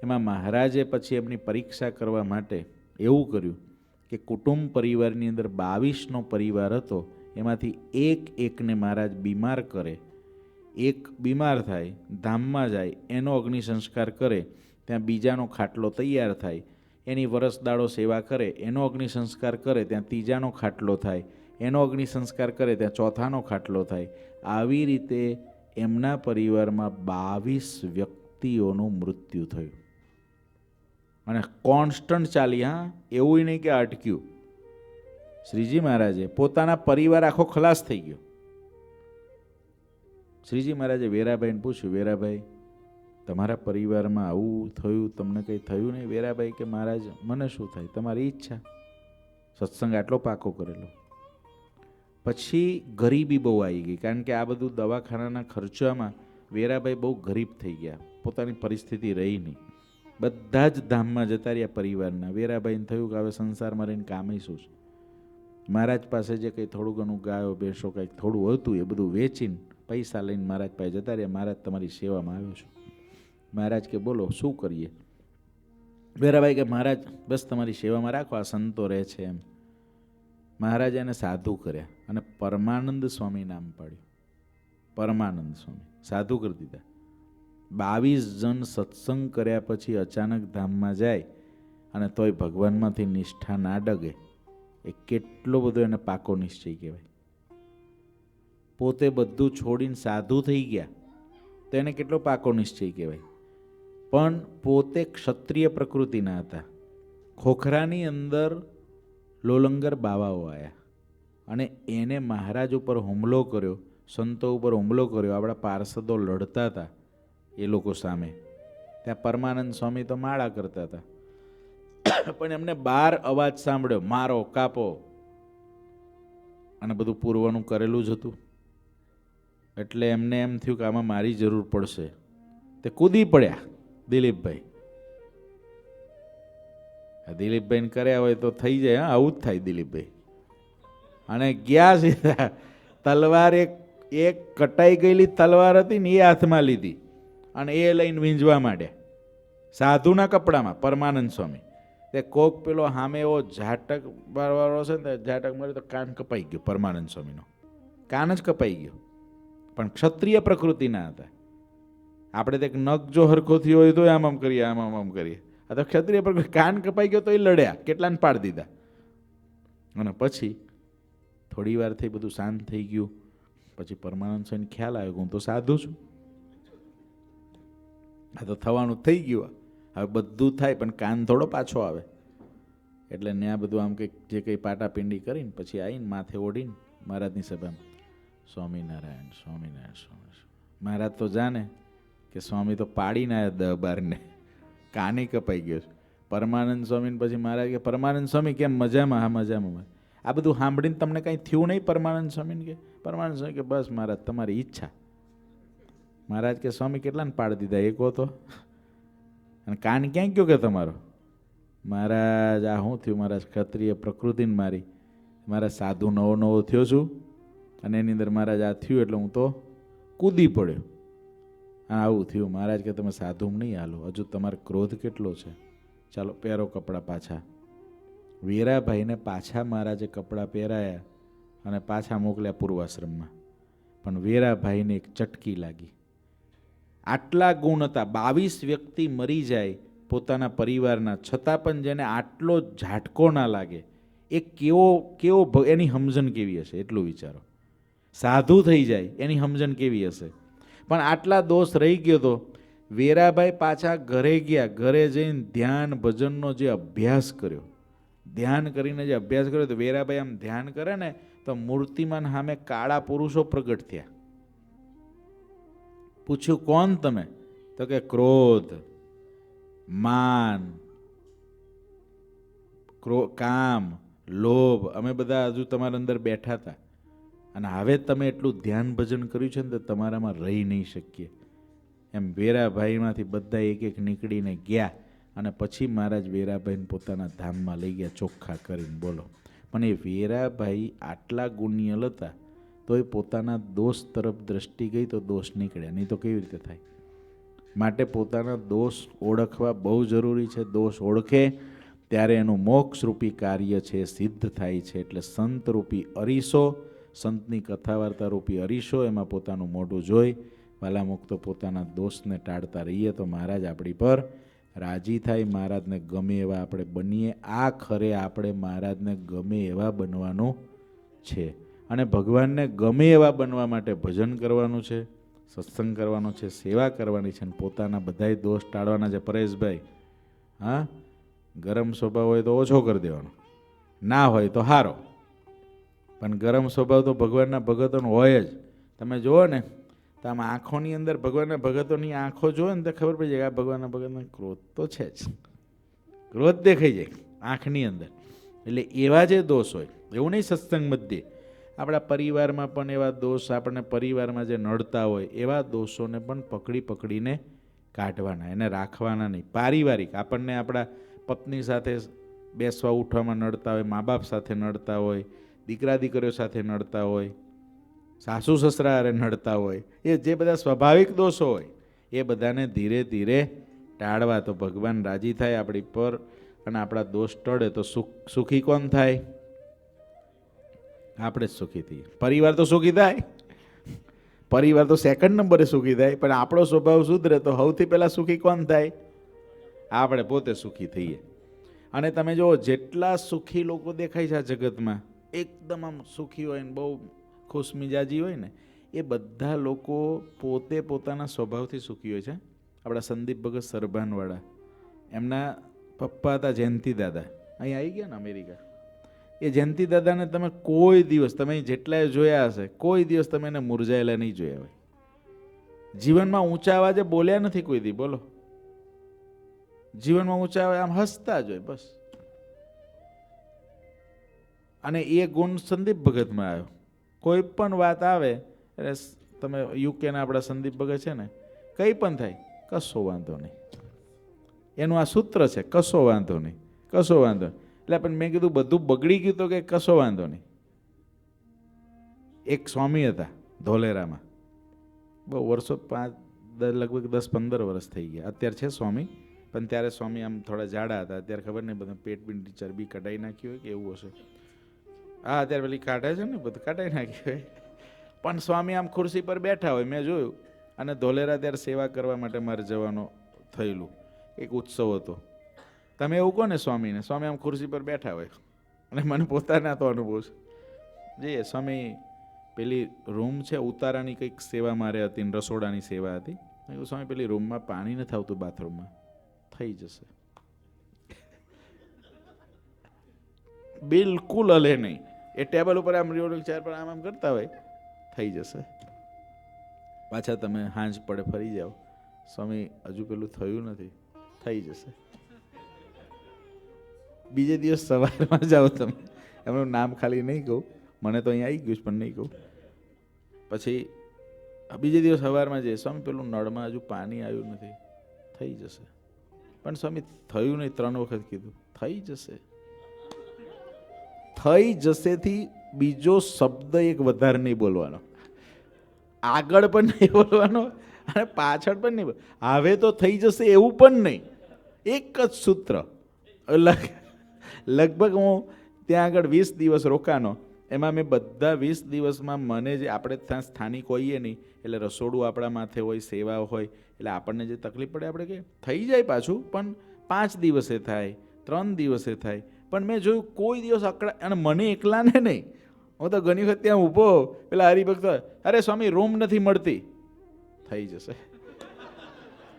એમાં મહારાજે પછી એમની પરીક્ષા કરવા માટે એવું કર્યું કે કુટુંબ પરિવારની અંદર 22નો પરિવાર હતો, એમાંથી એકને મહારાજ બીમાર કરે. એક બીમાર થાય, ધામમાં જાય, એનો અગ્નિ સંસ્કાર કરે, ત્યાં બીજાનો ખાટલો તૈયાર થાય, એની વરસદાળો સેવા કરે, એનો અગ્નિ સંસ્કાર કરે, ત્યાં ત્રીજાનો ખાટલો થાય, એનો અગ્નિ સંસ્કાર કરે, ત્યાં ચોથાનો ખાટલો થાય. આવી રીતે એમના પરિવારમાં 22 વ્યક્તિઓનું મૃત્યુ થયું. અને કોન્સ્ટન્ટ ચાલી, હા, એવું નહીં કે અટક્યું. શ્રીજી મહારાજે પોતાના પરિવાર આખો ખલાસ થઈ ગયો. શ્રીજી મહારાજે વેરાભાઈને પૂછ્યું, વેરાભાઈ તમારા પરિવારમાં આવું થયું, તમને કંઈ થયું નહીં? વેરાભાઈ કે મહારાજ મને શું થાય, તમારી ઈચ્છા. સત્સંગ આટલો પાકો કરેલો. પછી ગરીબી બહુ આવી ગઈ, કારણ કે આ બધું દવાખાનાના ખર્ચામાં વેરાભાઈ બહુ ગરીબ થઈ ગયા, પોતાની પરિસ્થિતિ રહી નહીં. બધા જ ધામમાં જતા રહ્યા પરિવારના. વેરાભાઈને થયું કે હવે સંસારમાં રહીને કામે શું છે. મહારાજ પાસે જે કંઈ થોડું ઘણું ગાયો ભેંસો કંઈક થોડું હતું એ બધું વેચીને પૈસા લઈને મહારાજ પાસે જતા રહ્યા. મહારાજ તમારી સેવામાં આવ્યો છું. મહારાજ કે બોલો શું કરીએ. વેરાભાઈ કે મહારાજ બસ તમારી સેવામાં રાખો, આ સંતો રહે છે એમ. મહારાજે એને સાધુ કર્યા અને પરમાનંદ સ્વામી નામ પાડ્યું. પરમાનંદ સ્વામી સાધુ કરી દીધા. 22 જણ સત્સંગ કર્યા પછી અચાનક ધામમાં જાય અને તોય ભગવાનમાંથી નિષ્ઠા ના ડગે, એ કેટલો બધો એને પાકો નિશ્ચય કહેવાય. પોતે બધું છોડીને સાધુ થઈ ગયા તો એને કેટલો પાકો નિશ્ચય કહેવાય. પણ પોતે ક્ષત્રિય પ્રકૃતિના હતા. ખોખરાની અંદર લોલંગર બાવાઓ આવ્યા અને એને મહારાજ ઉપર હુમલો કર્યો, સંતો ઉપર હુમલો કર્યો. આપણા પાર્ષદો લડતા હતા એ લોકો સામે. ત્યાં પરમાનંદ સ્વામી તો માળા કરતા હતા, પણ એમને 12 અવાજ સાંભળ્યો, મારો, કાપો, અને બધું પૂર્વનું કરેલું જ હતું. એટલે એમને એમ થયું કે આમાં મારી જરૂર પડશે. તે કૂદી પડ્યા દિલીપભાઈ. દિલીપભાઈને કર્યા હોય તો થઈ જાય. આવું જ થાય દિલીપભાઈ. અને ગયા સીધા તલવાર, એક કટાઈ ગયેલી તલવાર હતી ને એ હાથમાં લીધી અને એ લઈને વીંજવા માંડ્યા સાધુના કપડામાં. પરમાનંદ સ્વામી તે કોક પેલો સામે એવો ઝાટક વાળો છે ને, ઝાટક માર્યો તો કાન કપાઈ ગયો. પરમાનંદ સ્વામીનો કાન જ કપાઈ ગયો. પણ ક્ષત્રિય પ્રકૃતિના હતા. આપણે તે નખ જો હરખો થયો હોય તો આમ કરીએ, આમ કરીએ. આ તો ક્ષત્રિય પ્રકૃતિ. કાન કપાઈ ગયો તો એ લડ્યા, કેટલાને પાડી દીધા. અને પછી થોડી વાર થઈ, બધું શાંત થઈ ગયું. પછી પરમાનંદ સ્વામીને ખ્યાલ આવ્યો કે હું તો સાધુ છું, આ તો થવાનું થઈ ગયું. હવે બધું થાય પણ કાન થોડો પાછો આવે. એટલે ને આ બધું આમ કંઈક જે કંઈ પાટાપિંડી કરીને પછી આવીને માથે ઓઢીને મહારાજની સભામાં સ્વામિનારાયણ સ્વામિનારાયણ સ્વામી. મહારાજ તો જાણે કે સ્વામી તો પાડીને આવ્યા 10-12 ને, કાને કપાઈ ગયો છે. પરમાનંદ સ્વામીને પછી મહારાજ કે પરમાનંદ સ્વામી કેમ મજામાં? હા મજામાં. આ બધું સાંભળીને તમને કાંઈ થયું નહીં? પરમાનંદ સ્વામીને કે પરમાનંદ સ્વામી કે બસ મહારાજ તમારી ઈચ્છા. મહારાજ કે સ્વામી કેટલાને પાડી દીધા? એક હતો. અને કાન ક્યાં ગયો કે તમારો? મહારાજ આ શું થયું? મહારાજ ક્ષત્રિય પ્રકૃતિને મારી, મારા સાધુ નવો થયો છું અને એની અંદર મહારાજ આ થયું એટલે હું તો કૂદી પડ્યો. હા આવું થયું. મહારાજ કે તમે સાધુ નહીં હાલો, હજુ તમારો ક્રોધ કેટલો છે. ચાલો પહેરો કપડાં પાછા. વીરાભાઈને પાછા મહારાજે કપડાં પહેરાયા અને પાછા મોકલ્યા પૂર્વાશ્રમમાં. પણ વીરાભાઈને એક ચટકી લાગી. આટલા ગુણ હતા, 22 વ્યક્તિ મરી જાય પોતાના પરિવારના, છતાં પણ જેને આટલો ઝાટકો ના લાગે, એ કેવો એની સમજણ કેવી હશે એટલું વિચારો. સાધુ થઈ જાય એની સમજણ કેવી હશે. પણ આટલા દોષ રહી ગયો તો વીરાભાઈ પાછા ઘરે ગયા. ઘરે જઈને ધ્યાન ભજનનો જે અભ્યાસ કર્યો, ધ્યાન કરીને જે અભ્યાસ કર્યો, તો વીરાભાઈ આમ ધ્યાન કરે ને તો મૂર્તિમાન સામે કાળા પુરુષો પ્રગટ થયા. પૂછ્યું કોણ તમે? તો કે ક્રોધ, માન, કામ, લોભ, અમે બધા હજુ તમારા અંદર બેઠા હતા અને હવે તમે એટલું ધ્યાન ભજન કર્યું છે ને તો તમારામાં રહી નહીં શકીએ. એમ વીરાભાઈમાંથી બધા એક નીકળીને ગયા અને પછી મહારાજ વીરાભાઈને પોતાના ધામમાં લઈ ગયા ચોખ્ખા કરીને. બોલો. પણ એ વીરાભાઈ આટલા ગુણિયલ હતા તો એ પોતાના દોષ તરફ દ્રષ્ટિ ગઈ તો દોષ નીકળ્યા, નહીં તો કેવી રીતે થાય? માટે પોતાના દોષ ઓળખવા બહુ જરૂરી છે. દોષ ઓળખે ત્યારે એનું મોક્ષરૂપી કાર્ય છે સિદ્ધ થાય છે. એટલે સંતરૂપી અરીસો, સંતની કથા વાર્તા રૂપી અરીસો, એમાં પોતાનું મોઢું જોઈ વાલા મુક્તો પોતાના દોષને ટાળતા રહીએ તો મહારાજ આપણી પર રાજી થાય. મહારાજને ગમે એવા આપણે બનીએ. આ ખરે આપણે મહારાજને ગમે એવા બનવાનું છે અને ભગવાનને ગમે એવા બનવા માટે ભજન કરવાનું છે, સત્સંગ કરવાનો છે, સેવા કરવાની છે અને પોતાના બધાય દોષ ટાળવાના છે. પરેશભાઈ, હા, ગરમ સ્વભાવ હોય તો ઓછો કરી દેવાનો, ના હોય તો સારો. પણ ગરમ સ્વભાવ તો ભગવાનના ભગતોનો હોય જ. તમે જુઓ ને તો આમ આંખોની અંદર ભગવાનના ભગતોની આંખો જુઓ ને તો ખબર પડી જાય આ ભગવાનના ભગતનો ક્રોધ તો છે જ. ક્રોધ દેખાઈ જાય આંખની અંદર. એટલે એવા જે દોષ હોય, એવું નહીં સત્સંગ મધ્યે, આપણા પરિવારમાં પણ એવા દોષ, આપણને પરિવારમાં જે નડતા હોય એવા દોષોને પણ પકડીને કાઢવાના, એને રાખવાના નહીં. પારિવારિક, આપણને આપણા પત્ની સાથે બેસવા ઉઠવામાં નડતા હોય, મા બાપ સાથે નડતા હોય, દીકરા દીકરીઓ સાથે નડતા હોય, સાસુ સસરા હારે નડતા હોય, એ જે બધા સ્વાભાવિક દોષો હોય એ બધાને ધીરે ધીરે ટાળવા. તો ભગવાન રાજી થાય આપણી પર અને આપણા દોષ ટળે. તો સુખી કોણ થાય? આપણે જ સુખી થઈએ. પરિવાર તો સુખી થાય, પરિવાર તો સેકન્ડ નંબરે સુખી થાય, પણ આપણો સ્વભાવ સુધરે તો સૌથી પહેલાં સુખી કોણ થાય? આપણે પોતે સુખી થઈએ. અને તમે જુઓ, જેટલા સુખી લોકો દેખાય છે આ જગતમાં, એકદમ આમ સુખી હોય ને બહુ ખુશમિજાજી હોય ને, એ બધા લોકો પોતે પોતાના સ્વભાવથી સુખી હોય છે. આપણા સંદીપ ભગત સરભાનવાળા, એમના પપ્પા હતા જયંતિ દાદા, અહીં આવી ગયા ને અમેરિકા. એ જયંતિ દાદાને તમે કોઈ દિવસ, તમે જેટલાય જોયા હશે, કોઈ દિવસ તમે એને મુરઝાયેલા નહીં જોયા હોય. જીવનમાં ઊંચા અવાજે બોલ્યા નથી કોઈ દી, બોલો. જીવનમાં ઊંચા અવાજે આમ હસતા જ હોય બસ. અને એ ગુણ સંદીપ ભગતમાં આવ્યો. કોઈ પણ વાત આવે એટલે તમે યુકેના આપણા સંદીપ ભગત છે ને, કંઈ પણ થાય, કશો વાંધો નહીં. એનું આ સૂત્ર છે, કશો વાંધો નહીં, કશો વાંધો નહીં. એટલે પણ મેં કીધું બધું બગડી ગયું તો કે કશો વાંધો નહીં. એક સ્વામી હતા ધોલેરામાં, બહુ વર્ષો, લગભગ 10-15 વર્ષ થઈ ગયા. અત્યારે છે સ્વામી, પણ ત્યારે સ્વામી આમ થોડા જાડા હતા. અત્યારે ખબર નહીં, બધું પેટ પીંડી ચરબી કઢાઈ નાખ્યું હોય કે એવું હશે. હા, અત્યારે પેલી કાઢે છે ને, બધું કાઢાઈ નાખ્યું હોય. પણ સ્વામી આમ ખુરશી પર બેઠા હોય, મેં જોયું. અને ધોલેરા ત્યારે સેવા કરવા માટે મારે જવાનું થયેલું, એક ઉત્સવ હતો. તમે એવું કહો ને સ્વામીને, સ્વામી આમ ખુરશી પર બેઠા હોય. અને મને પોતાના તો અનુભવ છે. જે સ્વામી પેલી રૂમ છે ઉતારાની કંઈક સેવા મારે હતી ને રસોડાની સેવા હતી. સ્વામી પેલી રૂમમાં પાણી નથી આવતું, બાથરૂમમાં થઈ જશે. બિલકુલ હલે નહીં. એ ટેબલ ઉપર આમ ચેર પર આમ કરતા હોય, થઈ જશે. પાછા તમે હાંજ પડે ફરી જાઓ, સ્વામી હજુ પેલું થયું નથી, થઈ જશે. બીજે દિવસ સવારમાં જાઓ તમે, એમનું નામ ખાલી નહીં કહું, મને તો અહીંયા આવી ગયું પણ નહીં કહું. પછી બીજે દિવસ સવારમાં જઈએ, સ્વામી પેલું નળમાં હજુ પાણી આવ્યું નથી, થઈ જશે. પણ સ્વામી થયું નહીં, 3 વખત કીધું, થઈ જશે. થઈ જશેથી બીજો શબ્દ એક વધારે નહીં બોલવાનો, આગળ પણ નહીં બોલવાનો અને પાછળ પણ નહીં. હવે તો થઈ જશે એવું પણ નહીં, એક જ સૂત્ર. લગભગ હું ત્યાં આગળ 20 દિવસ રોકાનો. એમાં મેં બધા 20 દિવસમાં મને જે, આપણે ત્યાં સ્થાનિક હોઈએ નહીં એટલે રસોડું આપણા માથે હોય, સેવા હોય, એટલે આપણને જે તકલીફ પડે આપણે કે થઈ જાય પાછું, પણ 5 દિવસે થાય, 3 દિવસે થાય. પણ મેં જોયું કોઈ દિવસ અકળા. અને મને એકલાને નહીં, હું તો ઘણી વખત ત્યાં ઊભો, પેલા હરિભક્ત, અરે સ્વામી રૂમ નથી મળતી, થઈ જશે.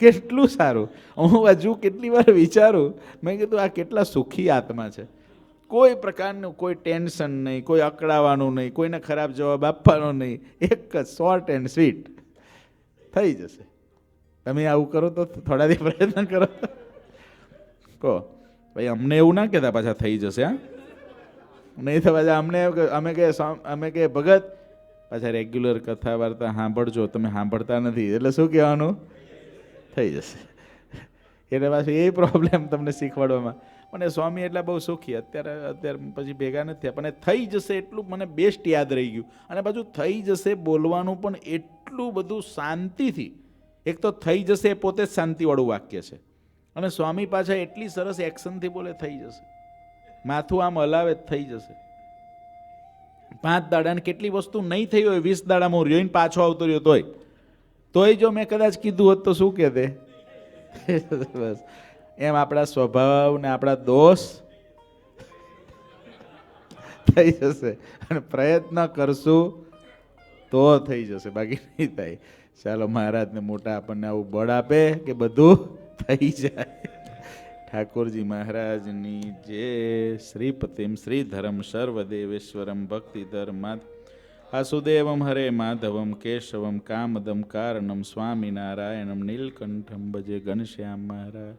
કેટલું સારું. હું હજુ કેટલી વાર વિચારું, મેં કીધું આ કેટલા સુખી આત્મા છે. કોઈ પ્રકારનું કોઈ ટેન્શન નહીં, કોઈ અકળાવાનું નહીં, કોઈને ખરાબ જવાબ આપવાનો નહીં, એક જ શોર્ટ એન્ડ સ્વીટ, થઈ જશે. તમે આવું કરો તો થોડા દિવસ પ્રયત્ન કરો. કહો ભાઈ, અમને એવું ના કહેતા પાછા થઈ જશે. હા, નહીં તો પાછા અમે કે ભગત પાછા રેગ્યુલર કથા વાર્તા સાંભળજો, તમે સાંભળતા નથી, એટલે શું કહેવાનું? થઈ જશે. એટલે પાછું એ પ્રોબ્લેમ તમને શીખવાડવામાં. અને સ્વામી એટલા બહુ સુખી, અત્યારે પછી ભેગા નથી થયા, પણ થઈ જશે એટલું મને બેસ્ટ યાદ રહી ગયું. અને પાછું થઈ જશે બોલવાનું પણ એટલું બધું શાંતિથી. એક તો થઈ જશે એ પોતે જ શાંતિવાળું વાક્ય છે, અને સ્વામી પાછા એટલી સરસ એક્શનથી બોલે, થઈ જશે. માથું આમ હલાવે, થઈ જશે. 5 દાડાને કેટલી વસ્તુ નહીં થઈ હોય, 20 દાડામાં રહ્યો ને પાછો આવતો રહ્યો તોય જો મેં કદાચ કીધું હોત તો શું કહેતે? બસ એમ આપણા સ્વભાવ ને આપણા દોષ થઈ જશે, અને પ્રયત્ન કરશું તો થઈ જશે, બાકી નહીં થાય. ચાલો, મહારાજને મોટા આપણને આવું બળ આપે કે બધું થઈ જાય. ઠાકોરજી મહારાજની જય. શ્રીપતિમ શ્રીધરમ સર્વદેવેશ્વરમ ભક્તિ ધર્માત વાસુદેવમ હરે માધવમ કેશવમ કામદમ કારણમ સ્વામિનારાયણમ નીલકંઠમ ભજે ઘનશ્યામ મહારાજ.